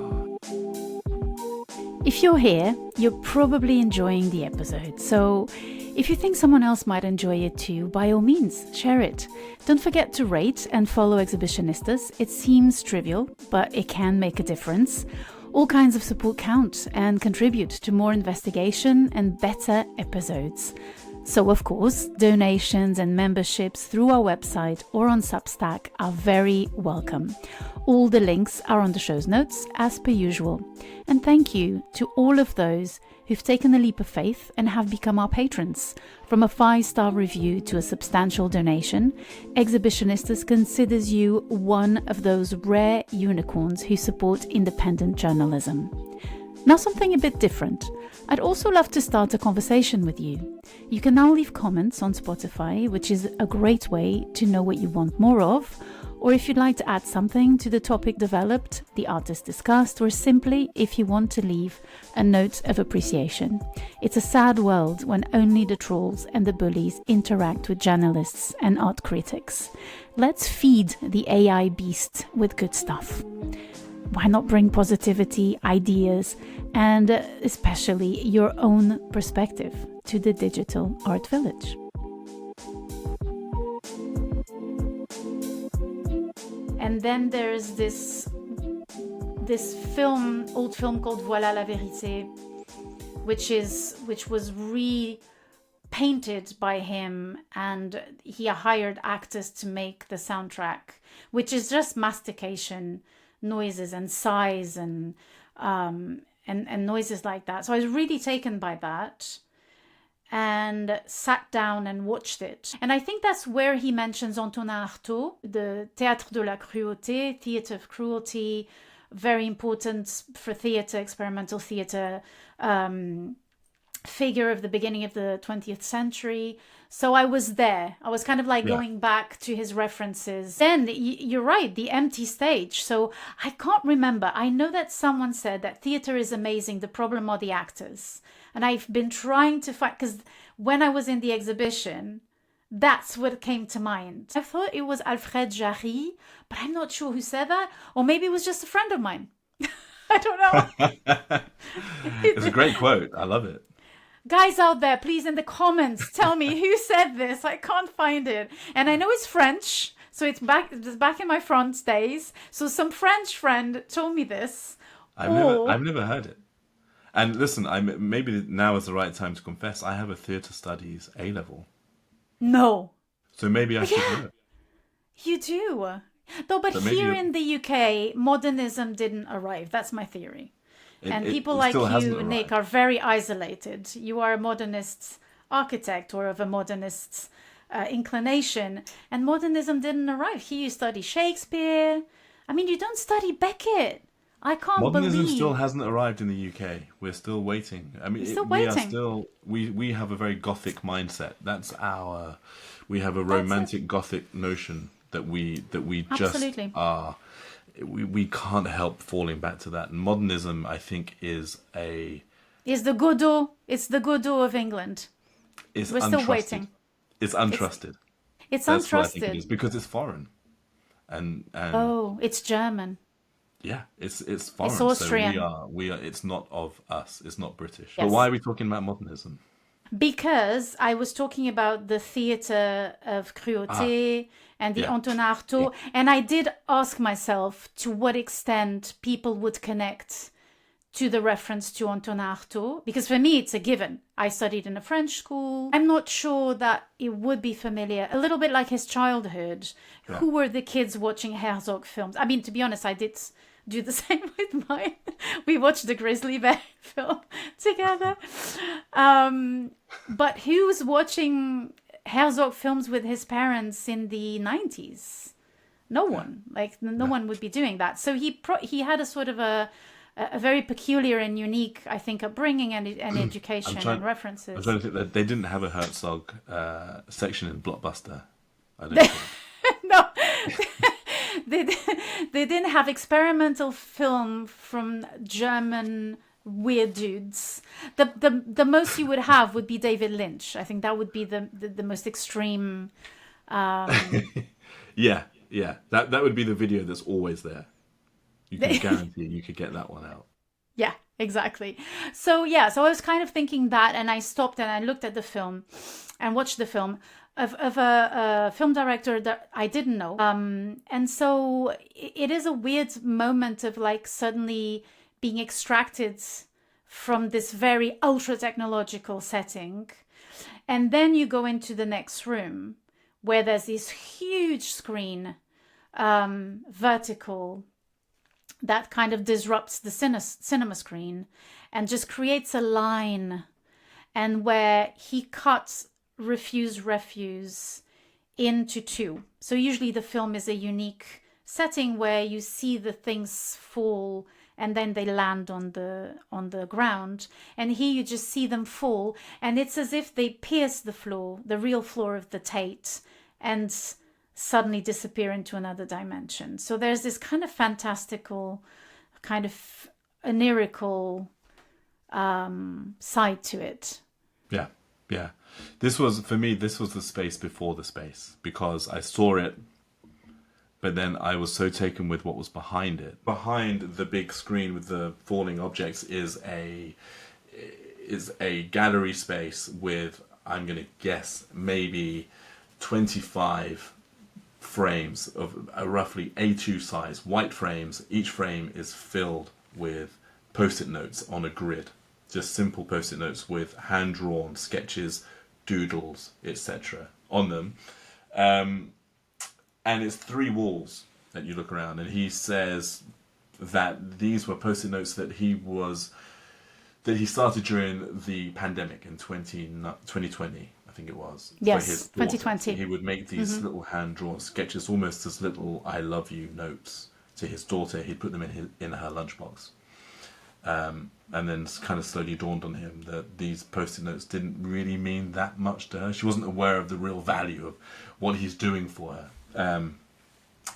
If you're here, you're probably enjoying the episode. So if you think someone else might enjoy it too, by all means, share it. Don't forget to rate and follow Exhibitionistas. It seems trivial, but it can make a difference. All kinds of support count and contribute to more investigation and better episodes. So, of course, donations and memberships through our website or on Substack are very welcome. All the links are on the show's notes, as per usual. And thank you to all of those who've taken a leap of faith and have become our patrons. From a 5-star review to a substantial donation, Exhibitionistas considers you one of those rare unicorns who support independent journalism. Now, something a bit different. I'd also love to start a conversation with you. You can now leave comments on Spotify, which is a great way to know what you want more of, or if you'd like to add something to the topic developed, the artist discussed, or simply if you want to leave a note of appreciation. It's a sad world when only the trolls and the bullies interact with journalists and art critics. Let's feed the AI beast with good stuff. Why not bring positivity, ideas, and especially your own perspective to the digital art village? And then there's this old film called Voilà la vérité, which was repainted by him, and he hired actors to make the soundtrack, which is just mastication noises and sighs and noises like that. So I was really taken by that and sat down and watched it. And I think that's where he mentions Antonin Artaud, the Théâtre de la Cruauté, theatre of cruelty, very important for theatre, experimental theatre, figure of the beginning of the 20th century. So I was there. I was kind of like going back to his references. Then you're right, the empty stage. So I can't remember. I know that someone said that theatre is amazing. The problem are the actors. And I've been trying to find, because when I was in the exhibition, that's what came to mind. I thought it was Alfred Jarry, but I'm not sure who said that. Or maybe it was just a friend of mine. I don't know. It's a great quote. I love it. Guys out there, please in the comments, tell me who said this. I can't find it. And I know it's French, so it's back in my France days. So some French friend told me this. I've never heard it. And listen, maybe now is the right time to confess. I have a theatre studies A-level. No. So maybe I should know it. You do. No, but here in the UK, modernism didn't arrive. That's my theory. And people like you, Nick, are very isolated. You are a modernist architect or of a modernist inclination. And modernism didn't arrive. Here you study Shakespeare. I mean, you don't study Beckett. I can't believe... Modernism still hasn't arrived in the UK. We're still waiting. I mean, we have a very Gothic mindset. That's our... We have a romantic Gothic notion that we Absolutely. Just are... We can't help falling back to that. And modernism, I think, is the Godot. It's the Godot of England. We're still waiting. It's untrusted. It's untrusted. That's what I think it is, because it's foreign. And it's German. Yeah, it's foreign. It's Austrian. So we are. It's not of us. It's not British. Yes. But why are we talking about modernism? Because I was talking about the theatre of cruauté and the Antonin Artaud, and I did ask myself to what extent people would connect to the reference to Antonin Artaud, because for me it's a given. I studied in a French school. I'm not sure that it would be familiar. A little bit like his childhood. Yeah. Who were the kids watching Herzog films? I mean, to be honest, I did do the same with mine. We watched the Grizzly Bear film together. But who was watching Herzog films with his parents in the 90s? No one. No one would be doing that. So he had a sort of a very peculiar and unique, I think, upbringing and education and references. I'm trying to think that they didn't have a Herzog section in Blockbuster. I don't think. No. They didn't have experimental film from German weird dudes. The most you would have would be David Lynch. I think that would be the most extreme. Yeah. That would be the video that's always there. You can guarantee you could get that one out. Yeah, exactly. So I was kind of thinking that, and I stopped and I looked at the film and watched the film of a film director that I didn't know. And so it is a weird moment of suddenly being extracted from this very ultra technological setting And then you go into the next room where there's this huge screen, vertical, that kind of disrupts the cinema screen and just creates a line, and where he cuts refuse into two. So usually the film is a unique setting where you see the things fall and then they land on the ground, and here you just see them fall, and it's as if they pierce the floor, the real floor of the Tate, and suddenly disappear into another dimension. So there's this kind of fantastical, kind of onirical side to it. Yeah, yeah. This was, for me, this was the space before the space, because I saw it, but then I was so taken with what was behind it. Behind the big screen with the falling objects is a gallery space with, I'm going to guess, maybe 25 frames of a roughly A2 size, white frames. Each frame is filled with post-it notes on a grid. Just simple post-it notes with hand-drawn sketches, doodles, etc. on them. And it's 3 walls that you look around. And he says that these were post-it notes that he started during the pandemic in 2020, I think it was. Yes, for his 2020. He would make these little hand-drawn sketches, almost as little "I love you" notes to his daughter. He'd put them in her lunchbox. And then kind of slowly dawned on him that these post-it notes didn't really mean that much to her. She wasn't aware of the real value of what he's doing for her.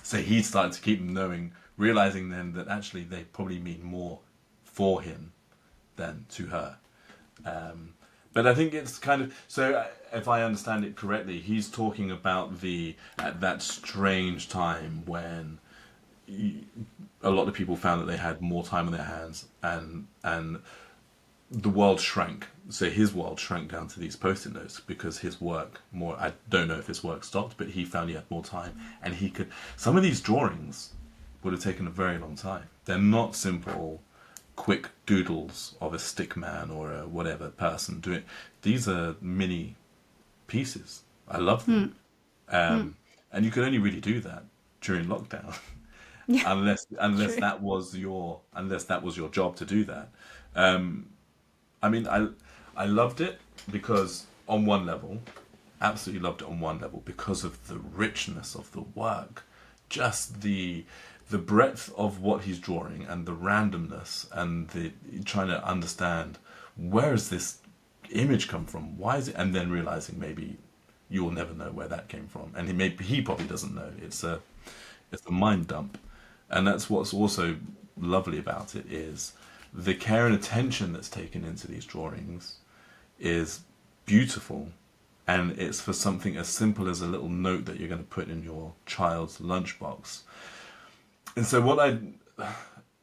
So he started to keep them, realizing then that actually they probably mean more for him than to her. But I think it's kind of, so if I understand it correctly, he's talking about at that strange time when a lot of people found that they had more time on their hands, and the world shrank. So his world shrank down to these post-it notes because his work I don't know if his work stopped, but he found he had more time, and some of these drawings would have taken a very long time. They're not simple, quick doodles of a stick man or a whatever person doing. These are mini pieces. I love them. And you could only really do that during lockdown. Yeah, unless that was your job to do that. I mean, I loved it because on one level, absolutely loved it on one level because of the richness of the work, just the breadth of what he's drawing and the randomness and the trying to understand where has this image come from, why is it, and then realizing maybe you will never know where that came from, and he probably doesn't know. It's a mind dump. And that's what's also lovely about it, is the care and attention that's taken into these drawings is beautiful, and it's for something as simple as a little note that you're going to put in your child's lunchbox. And so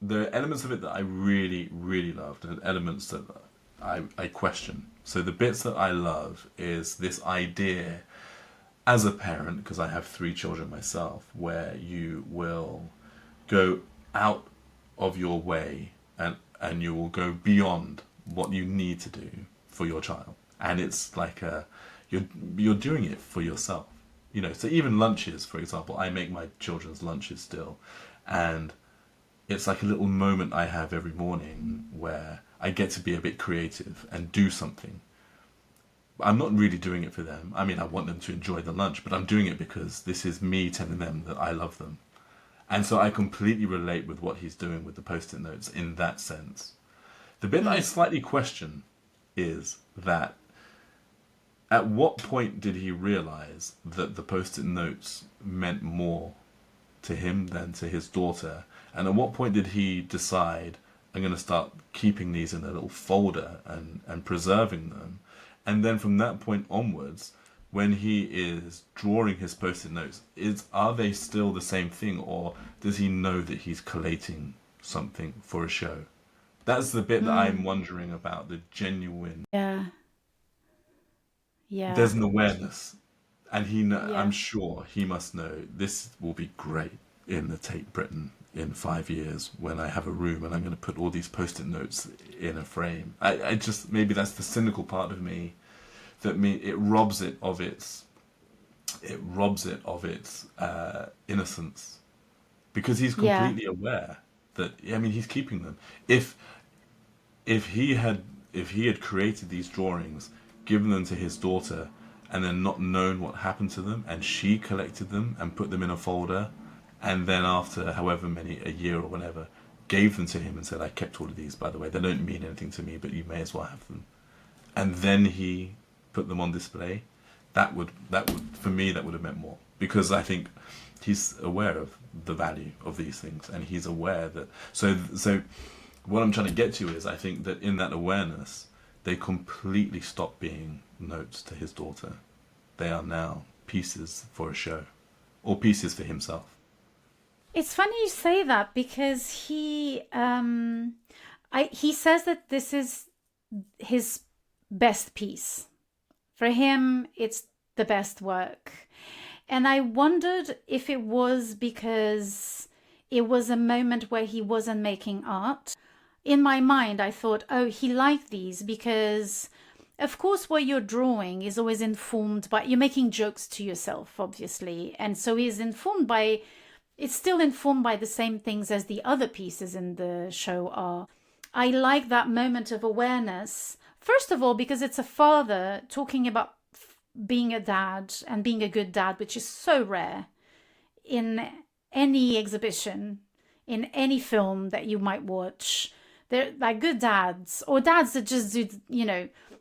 the elements of it that I really, really loved, and elements that I question. So the bits that I love is this idea as a parent, because I have 3 children myself, where you will go out of your way and you will go beyond what you need to do for your child, and it's like you're doing it for yourself, so even lunches, for example, I make my children's lunches still, and it's like a little moment I have every morning where I get to be a bit creative and do something. I'm not really doing it for them. I mean, I want them to enjoy the lunch, but I'm doing it because this is me telling them that I love them. And so I completely relate with what he's doing with the post-it notes in that sense. The bit that I slightly question is that at what point did he realize that the post-it notes meant more to him than to his daughter? And at what point did he decide, I'm going to start keeping these in a little folder and preserving them? And then from that point onwards, when he is drawing his post-it notes, are they still the same thing, or does he know that he's collating something for a show? That's the bit that I'm wondering about, the genuine. Yeah. There's an awareness, and Yeah. I'm sure he must know this will be great in the Tate Britain in 5 years when I have a room and I'm going to put all these post-it notes in a frame. I just, maybe that's the cynical part of me that mean it robs it of its innocence, because he's completely aware that, I mean, he's keeping them. If he had created these drawings, given them to his daughter, and then not known what happened to them, and she collected them and put them in a folder, and then after however many, a year or whatever, gave them to him and said, I kept all of these, by the way, they don't mean anything to me, but you may as well have them, and then he put them on display, that would for me, that would have meant more, because I think he's aware of the value of these things, and he's aware that, so what I'm trying to get to is, I think that in that awareness, they completely stop being notes to his daughter. They are now pieces for a show, or pieces for himself. It's funny you say that, because he says that this is his best piece. For him, it's the best work. And I wondered if it was because it was a moment where he wasn't making art. In my mind, I thought, oh, he liked these because, of course, what you're drawing is always informed by, you're making jokes to yourself, obviously. And so it's still informed by the same things as the other pieces in the show are. I like that moment of awareness. First of all, because it's a father talking about being a dad and being a good dad, which is so rare in any exhibition, in any film that you might watch. They're like good dads, or dads that just do,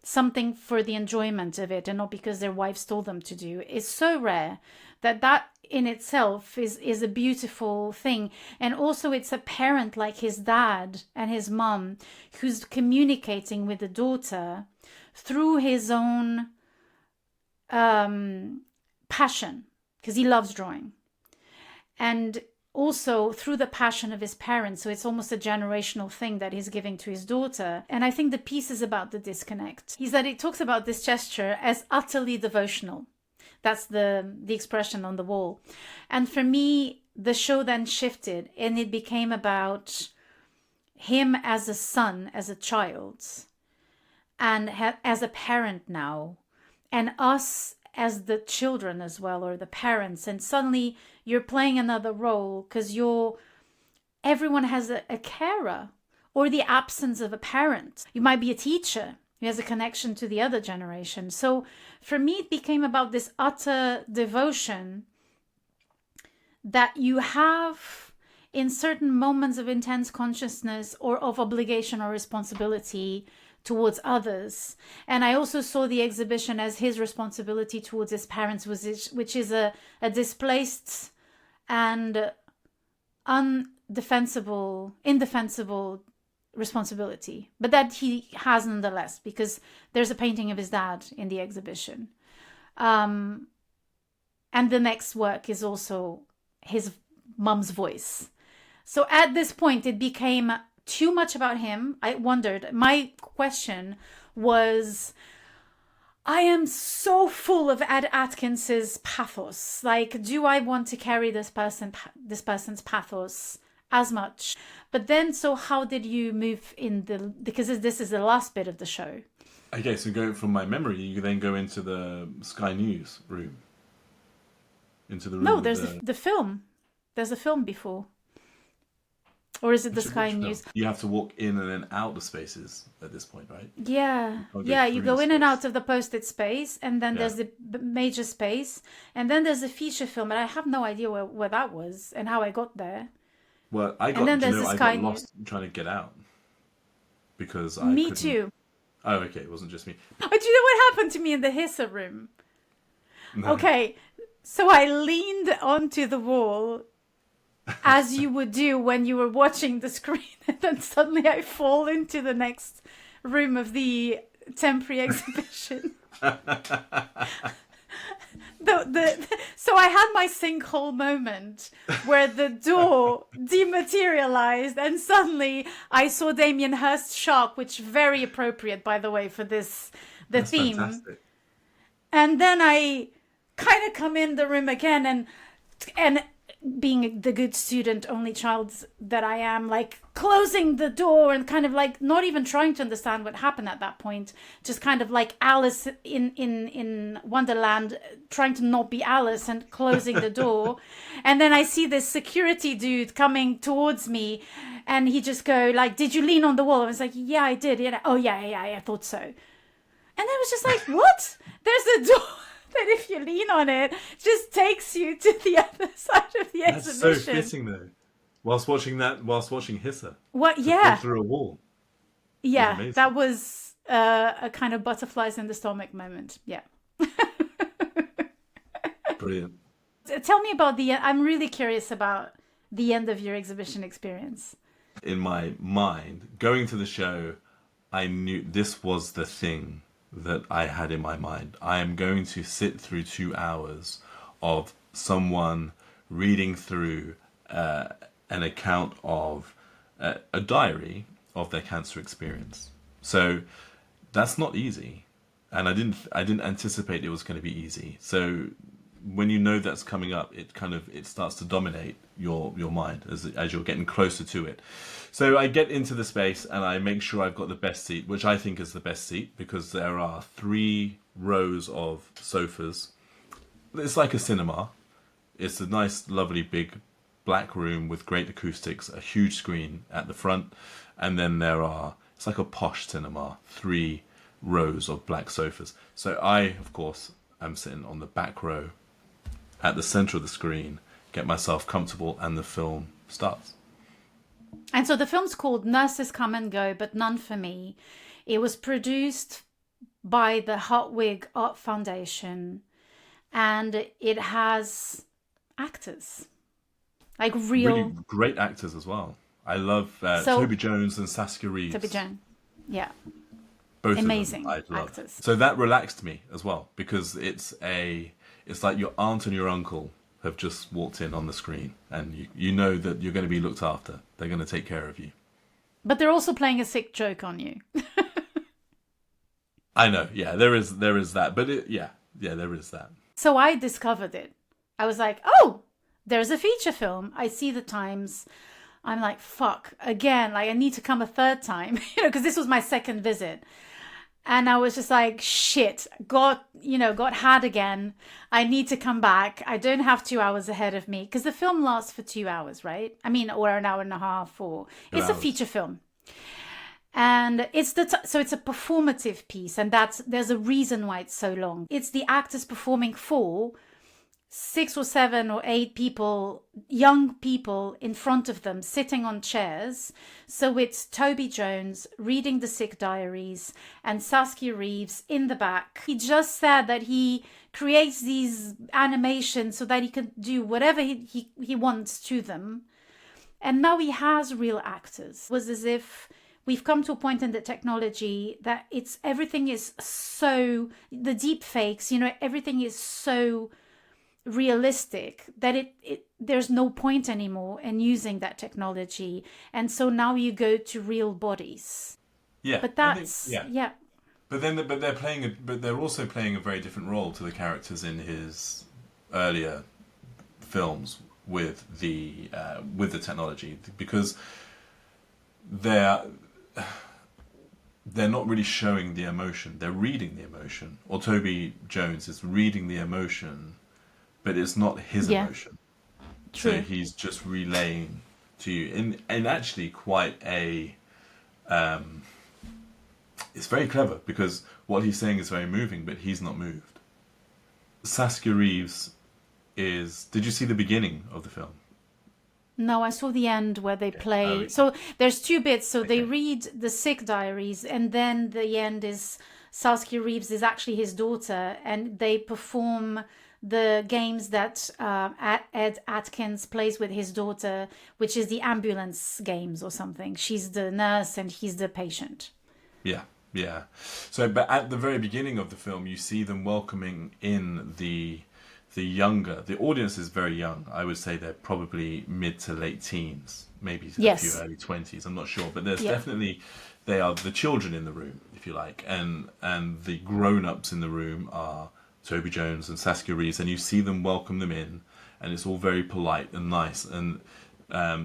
something for the enjoyment of it and not because their wives told them to do. It's so rare that in itself is a beautiful thing. And also it's a parent like his dad and his mum who's communicating with the daughter through his own passion, because he loves drawing, and also through the passion of his parents. So it's almost a generational thing that he's giving to his daughter. And I think the piece is about the disconnect. It talks about this gesture as utterly devotional. That's the expression on the wall. And for me, the show then shifted, and it became about him as a son, as a child, and as a parent now, and us as the children as well, or the parents. And suddenly you're playing another role, because everyone has a carer, or the absence of a parent. You might be a teacher who has a connection to the other generation. So for me, it became about this utter devotion that you have in certain moments of intense consciousness or of obligation or responsibility towards others. And I also saw the exhibition as his responsibility towards his parents, which is a displaced and indefensible responsibility, but that he has nonetheless, because there's a painting of his dad in the exhibition. And the next work is also his mum's voice. So at this point, it became too much about him. I wondered, my question was, I am so full of Ed Atkins's pathos. Like, do I want to carry this person's pathos as much? But then, so how did you move because this is the last bit of the show. Okay, so go from my memory, you then go into the Sky News room. Into the room. No, there's the film. There's a film before. Or is it the Sky News? You have to walk in and then out of spaces at this point, right? Yeah. You go in and out of the posted space, and then there's the major space, and then there's a feature film, and I have no idea where that was and how I got there. Well, I got lost trying to get out because I Me couldn't... too. Oh, okay, it wasn't just me. But you know what happened to me in the Hissa room? No. Okay, so I leaned onto the wall, as you would do when you were watching the screen, and then suddenly I fall into the next room of the temporary exhibition. So I had my sinkhole moment where the door dematerialized, and suddenly I saw Damien Hirst's shark, which is very appropriate, by the way, for That's theme. Fantastic. And then I kind of come in the room again, and being the good student, only child that I am, like closing the door and kind of like not even trying to understand what happened at that point, just kind of like Alice in Wonderland, trying to not be Alice and closing the door. And then I see this security dude coming towards me, and he just go like, "Did you lean on the wall?" I was like, "Yeah, I did." Yeah. "Oh yeah, I thought so." And I was just like, "What? There's a door that if you lean on it, just takes you to the other side of the exhibition." That's so fitting, though. Whilst watching Hisser. What? To Yeah. fall through a wall. Yeah, that was a kind of butterflies in the stomach moment. Yeah. Brilliant. Tell me about I'm really curious about the end of your exhibition experience. In my mind, going to the show, I knew this was the thing that I had in my mind. I am going to sit through 2 hours of someone reading through an account of a diary of their cancer experience. So that's not easy, and I didn't anticipate it was going to be easy. So when you know that's coming up, it starts to dominate your mind as you're getting closer to it. So I get into the space and I make sure I've got the best seat, which I think is the best seat, because there are 3 rows of sofas. It's like a cinema. It's a nice, lovely, big black room with great acoustics, a huge screen at the front, and then it's like a posh cinema, 3 rows of black sofas. So I, of course, am sitting on the back row at the center of the screen, get myself comfortable, and the film starts. And so the film's called Nurses Come and Go, but None for Me. It was produced by the Hartwig Art Foundation, and it has actors, like really great actors as well. I love Toby Jones and Saskia Reeves. Toby Jones, yeah, both amazing of them I love. actors. So that relaxed me as well, because it's like your aunt and your uncle have just walked in on the screen, and you know that you're going to be looked after. They're going to take care of you. But they're also playing a sick joke on you. I know, yeah, there is that, but there is that. So I discovered it. I was like, oh, there's a feature film. I see the times. I'm like, fuck, again, like I need to come a third time, because this was my second visit. And I was just like, shit, got had again. I need to come back. I don't have 2 hours ahead of me, because the film lasts for 2 hours, right? I mean, or an hour and a half, or it's a feature film. And it's so it's a performative piece, and there's a reason why it's so long. It's the actors performing for 6 or 7 or 8 people, young people in front of them, sitting on chairs. So it's Toby Jones reading the sick diaries and Saskia Reeves in the back. He just said that he creates these animations so that he can do whatever he wants to them. And now he has real actors. It was as if we've come to a point in the technology that everything is so, the deep fakes, everything is so realistic that there's no point anymore in using that technology, and so now you go to real bodies. Yeah, but that's yeah. But they're also playing a very different role to the characters in his earlier films with the technology, because they're not really showing the emotion. They're reading the emotion, or Toby Jones is reading the emotion, but it's not his emotion. True. So he's just relaying to you in actually quite a it's very clever, because what he's saying is very moving, but he's not moved. Saskia Reeves did you see the beginning of the film? No, I saw the end where they play. So there's 2 bits. So they read the sick diaries, and then the end is Saskia Reeves is actually his daughter, and they perform the games that Ed Atkins plays with his daughter, which is the ambulance games or something. She's the nurse and he's the patient. Yeah. So, but at the very beginning of the film, you see them welcoming in the audience is very young. I would say they're probably mid to late teens, maybe a few early 20s. I'm not sure, but there's definitely, they are the children in the room, if you like, and the grown-ups in the room are Toby Jones and Saskia Reeves, and you see them welcome them in, and it's all very polite and nice. And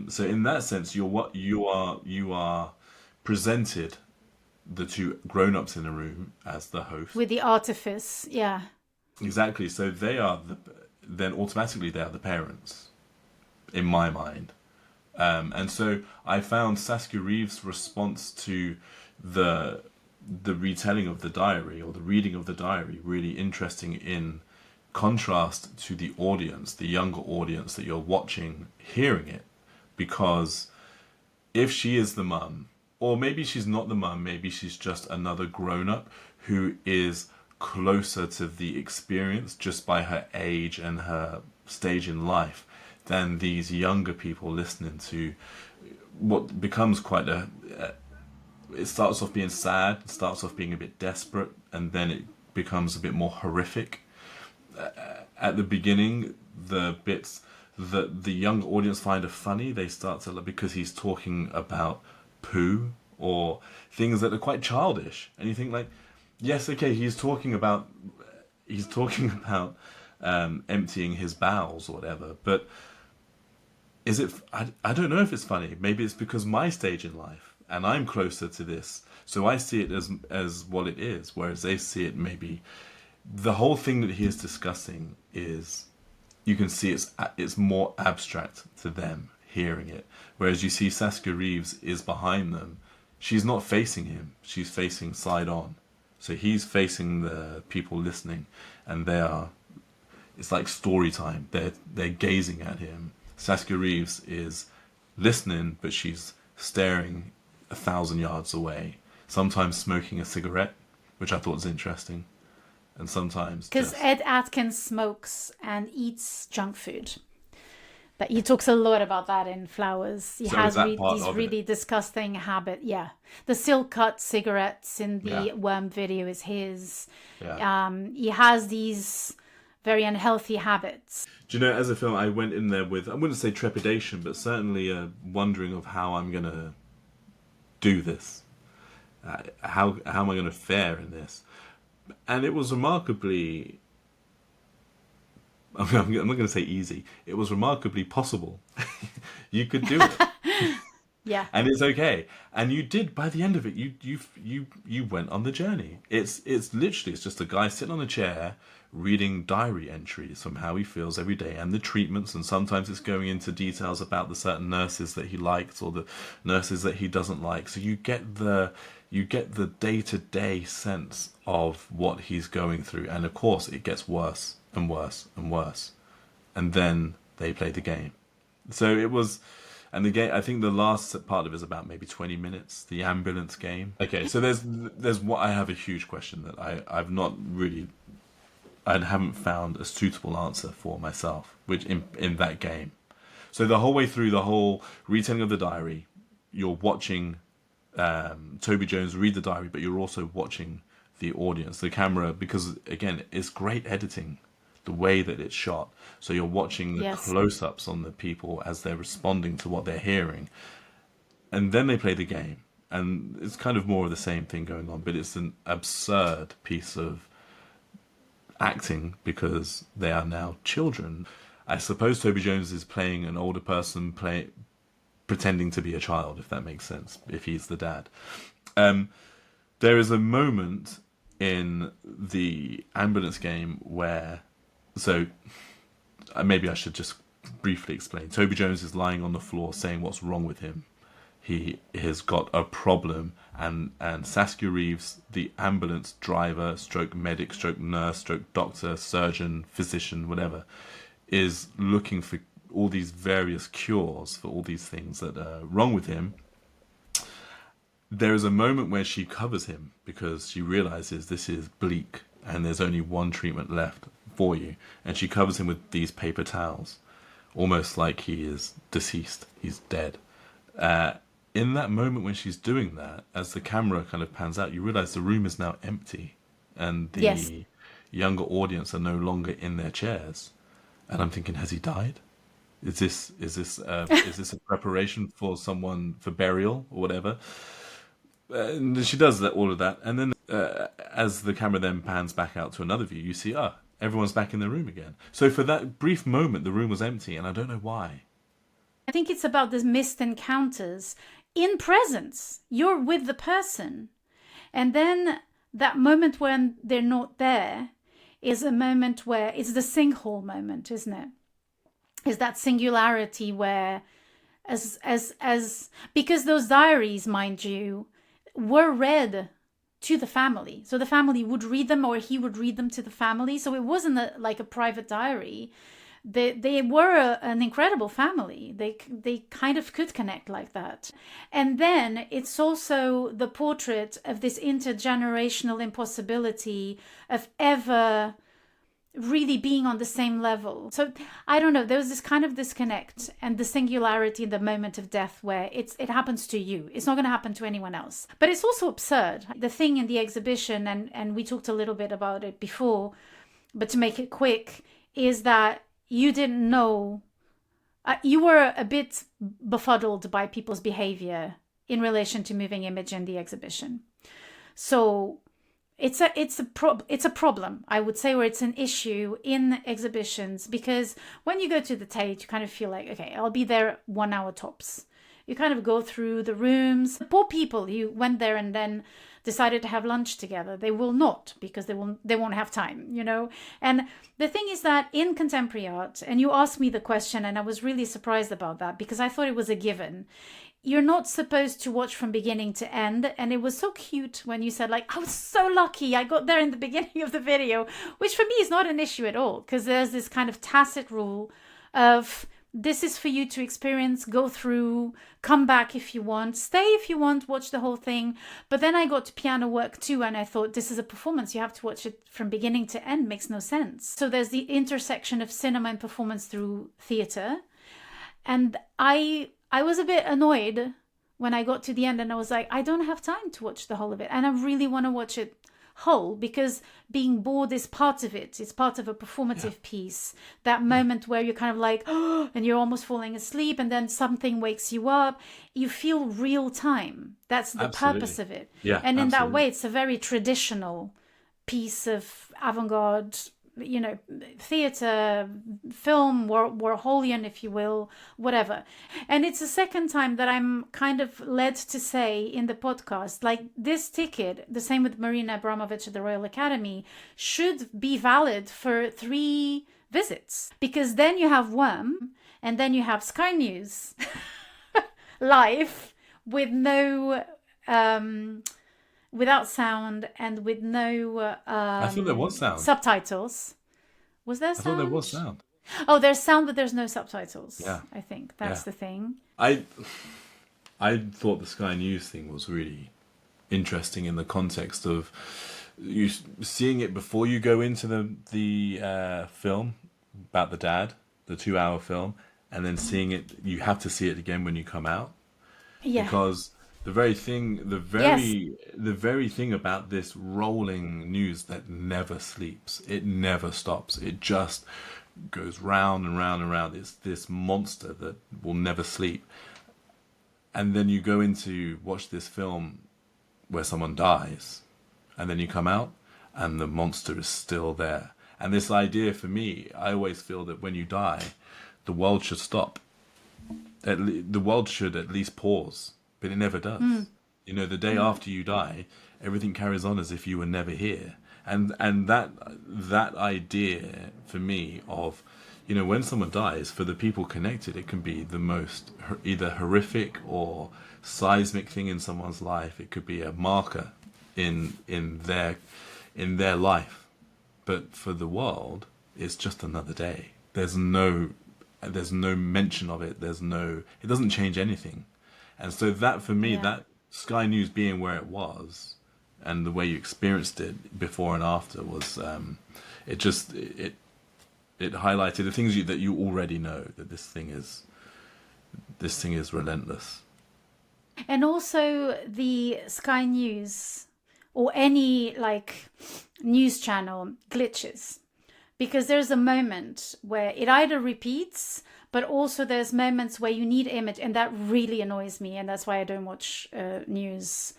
so in that sense, you are presented the two grown-ups in a room as the host. With the artifice, yeah. Exactly. So then automatically they are the parents in my mind. And so I found Saskia Reeves' response to the retelling of the diary, or the reading of the diary, really interesting in contrast to the audience, the younger audience that you're watching, hearing it. Because if she is the mum, or maybe she's not the mum, maybe she's just another grown-up who is closer to the experience just by her age and her stage in life than these younger people listening to what becomes quite it starts off being sad, it starts off being a bit desperate, and then it becomes a bit more horrific. At the beginning, the bits that the young audience find are funny, they start to, because he's talking about poo or things that are quite childish, and you think like, yes, okay, he's talking about emptying his bowels or whatever, but is it? I don't know if it's funny. Maybe it's because my stage in life and I'm closer to this, so I see it as what it is, whereas they see it maybe. The whole thing that he is discussing is, you can see it's more abstract to them hearing it, whereas you see Saskia Reeves is behind them. She's not facing him; she's facing side on. So he's facing the people listening, and it's like story time. They're gazing at him. Saskia Reeves is listening, but she's staring 1,000 yards away. Sometimes smoking a cigarette, which I thought was interesting, and sometimes because Ed Atkins smokes and eats junk food. But he talks a lot about that in Flowers. He has these really disgusting habit. Yeah, the silk cut cigarettes in the Worm video is his. Yeah. He has these very unhealthy habits. Do you know, as a film, I went in there with, I wouldn't say trepidation, but certainly a wondering of how I'm going to do this. How am I going to fare in this? And it was remarkably, I'm not going to say easy. It was remarkably possible. You could do it. Yeah. And it's okay. And you did, by the end of it, you went on the journey. It's literally, it's just a guy sitting on a chair reading diary entries from how he feels every day and the treatments, and sometimes it's going into details about the certain nurses that he likes or the nurses that he doesn't like. So you get the day-to-day sense of what he's going through, and of course it gets worse and worse and worse, and then they play the game. So it was, and the game, I think the last part of it is about maybe 20 minutes, the ambulance game. Okay, so there's what I have a huge question that I've not really, I haven't found a suitable answer for myself, which in that game. So the whole way through the whole retelling of the diary, you're watching Toby Jones read the diary, but you're also watching the audience, the camera, because again, it's great editing, the way that it's shot. So you're watching the close-ups on the people as they're responding to what they're hearing, and then they play the game, and it's kind of more of the same thing going on, but it's an absurd piece of acting because they are now children. I suppose Toby Jones is playing an older person pretending to be a child, if that makes sense, if he's the dad. There is a moment in the ambulance game where, so maybe I should just briefly explain. Toby Jones is lying on the floor saying what's wrong with him. He has got a problem, and Saskia Reeves, the ambulance driver, stroke medic, stroke nurse, stroke doctor, surgeon, physician, whatever, is looking for all these various cures for all these things that are wrong with him. There is a moment where she covers him because she realizes this is bleak and there's only one treatment left for you, and she covers him with these paper towels, almost like he is deceased, he's dead. In that moment when she's doing that, as the camera kind of pans out, you realize the room is now empty and the younger audience are no longer in their chairs. And I'm thinking, has he died? Is this a preparation for someone for burial or whatever? And she does all of that, and then as the camera then pans back out to another view, you see, everyone's back in the room again. So for that brief moment, the room was empty, and I don't know why. I think it's about the missed encounters in presence. You're with the person. And then that moment when they're not there is a moment where it's the sinkhole moment, isn't it? Is that singularity where as because those diaries, mind you, were read to the family. So the family would read them, or he would read them to the family. So it wasn't like a private diary. They were an incredible family. They kind of could connect like that. And then it's also the portrait of this intergenerational impossibility of ever really being on the same level. So I don't know, there was this kind of disconnect and the singularity in the moment of death where it happens to you. It's not going to happen to anyone else. But it's also absurd. The thing in the exhibition, and we talked a little bit about it before, but to make it quick, is that you didn't know, you were a bit befuddled by people's behavior in relation to moving image in the exhibition. So it's a problem, I would say, or it's an issue in exhibitions, because when you go to the Tate, you kind of feel like, okay, I'll be there 1 hour tops. You kind of go through the rooms. The poor people who went there and then decided to have lunch together, they will not, because they won't have time, you know. And the thing is that in contemporary art, and you asked me the question, and I was really surprised about that because I thought it was a given. You're not supposed to watch from beginning to end. And it was so cute when you said, like, I was so lucky I got there in the beginning of the video, which for me is not an issue at all, because there's this kind of tacit rule of this is for you to experience, go through, come back if you want, stay if you want, watch the whole thing. But then I got to piano work too, and I thought, this is a performance, you have to watch it from beginning to end, makes no sense. So there's the intersection of cinema and performance through theatre. And I was a bit annoyed when I got to the end, and I was like, I don't have time to watch the whole of it. And I really want to watch it whole, because being bored is part of it. It's part of a performative piece. That moment where you're kind of like, oh, and you're almost falling asleep, and then something wakes you up. You feel real time. That's the purpose of it. Yeah, and in absolutely. that way, it's a very traditional piece of avant-garde, you know, theatre, film, Warholian, if you will, whatever. And it's the second time that I'm kind of led to say in the podcast, like, this ticket, the same with Marina Abramovich at the Royal Academy, should be valid for 3 visits, because then you have Worm, and then you have Sky News live with no without sound and with no I thought there was sound. subtitles. Was there sound? I thought there was sound. Oh, there's sound, but there's no subtitles. Yeah. I think that's the thing. I thought the Sky News thing was really interesting in the context of you seeing it before you go into the film about the dad, the 2-hour film, and then seeing it. You have to see it again when you come out. Yeah. Because the very thing about this rolling news that never sleeps, it never stops. It just goes round and round and round. It's this monster that will never sleep. And then you go into watch this film where someone dies, and then you come out and the monster is still there. And this idea, for me, I always feel that when you die, the world should stop. The world should at least pause. But it never does. You know, the day after you die, everything carries on as if you were never here. And that idea for me of, you know, when someone dies, for the people connected, it can be the most either horrific or seismic thing in someone's life. It could be a marker in their life. But for the world, it's just another day. There's no mention of it. It doesn't change anything. And so that, for me, that Sky News being where it was, and the way you experienced it before and after, was it highlighted the things that you already know, that this thing is relentless. And also the Sky News or any like news channel glitches, because there's a moment where it either repeats, but also there's moments where you need image, and that really annoys me, and that's why I don't watch news.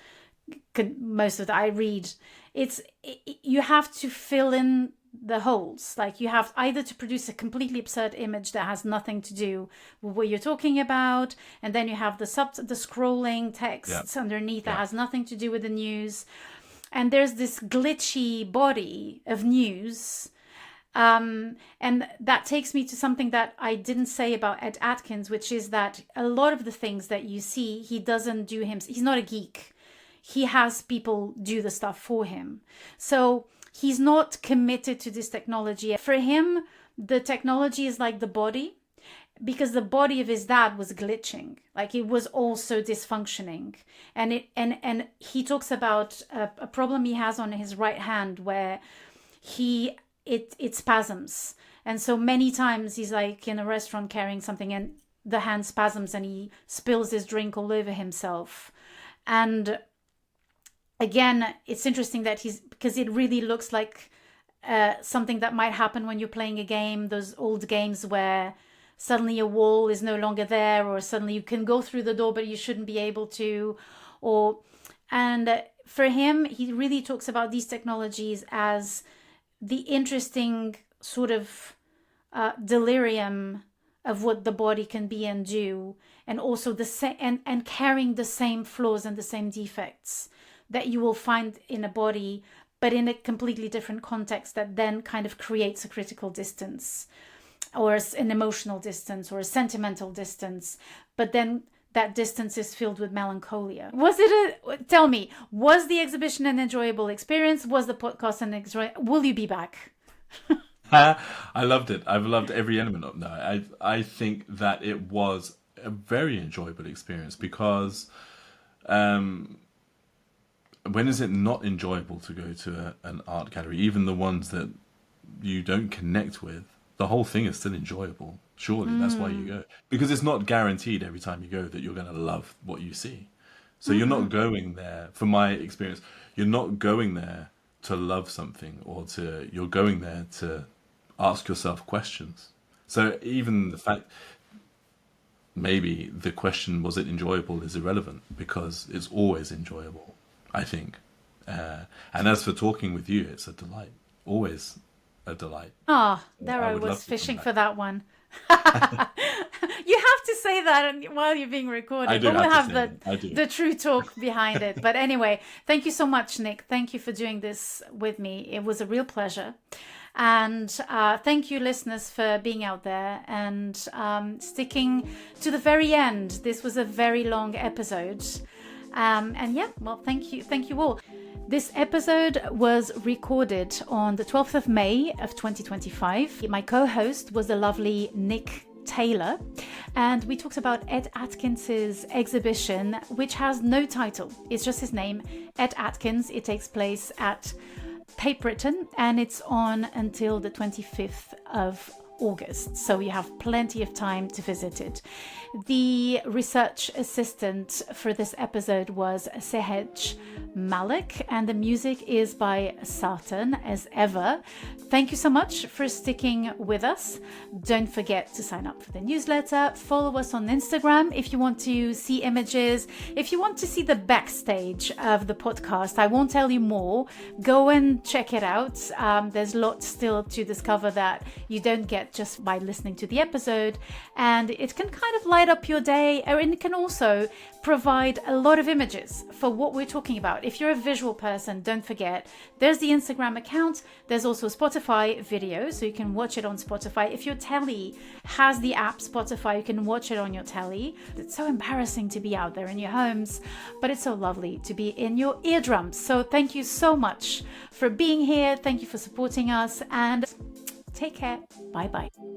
Most of it I read. You have to fill in the holes. Like you have either to produce a completely absurd image that has nothing to do with what you're talking about, and then you have the scrolling texts underneath that has nothing to do with the news, and there's this glitchy body of news. And that takes me to something that I didn't say about Ed Atkins, which is that a lot of the things that you see, he doesn't do himself. He's not a geek. He has people do the stuff for him. So he's not committed to this technology. For him, the technology is like the body, because the body of his dad was glitching. Like it was also dysfunctioning. And he talks about a problem he has on his right hand where it spasms. And so many times he's like in a restaurant carrying something and the hand spasms and he spills his drink all over himself. And again, it's interesting that because it really looks like something that might happen when you're playing a game, those old games where suddenly a wall is no longer there, or suddenly you can go through the door but you shouldn't be able to. And for him, he really talks about these technologies as the interesting sort of delirium of what the body can be and do, and also the same and carrying the same flaws and the same defects that you will find in a body, but in a completely different context that then kind of creates a critical distance or an emotional distance or a sentimental distance. But then that distance is filled with melancholia. Tell me, was the exhibition an enjoyable experience? Was the podcast an enjoyable? Will you be back? I loved it. I've loved every element of that. I think that it was a very enjoyable experience because when is it not enjoyable to go to an art gallery? Even the ones that you don't connect with, the whole thing is still enjoyable. Surely that's why you go. Because it's not guaranteed every time you go that you're going to love what you see. So you're not going there, from my experience, you're not going there to love something you're going there to ask yourself questions. So even the fact, maybe the question, was it enjoyable, is irrelevant because it's always enjoyable, I think. And as for talking with you, it's a delight. Always a delight. There I was fishing for that one. You have to say that while you're being recorded. I do but we'll have have the true talk behind it. But anyway, thank you so much, Nick. Thank you for doing this with me. It was a real pleasure. And thank you, listeners, for being out there and sticking to the very end. This was a very long episode. Thank you all. This episode was recorded on the 12th of May of 2025. My co-host was the lovely Nick Taylor, and we talked about Ed Atkins's exhibition, which has no title. It's just his name, Ed Atkins. It takes place at Tate Britain, and it's on until the 25th of August, so you have plenty of time to visit it. The research assistant for this episode was Sehej Malik, and the music is by Sartan, as ever. Thank you so much for sticking with us. Don't forget to sign up for the newsletter. Follow us on Instagram if you want to see images. If you want to see the backstage of the podcast, I won't tell you more. Go and check it out. There's lots still to discover that you don't get just by listening to the episode, and it can kind of light up your day, and it can also provide a lot of images for what we're talking about. If you're a visual person, don't forget there's the Instagram account. There's also Spotify video, so you can watch it on Spotify. If your telly has the app Spotify, you can watch it on your telly. It's so embarrassing to be out there in your homes, but it's so lovely to be in your eardrums. So thank you so much for being here. Thank you for supporting us, and take care. Bye bye.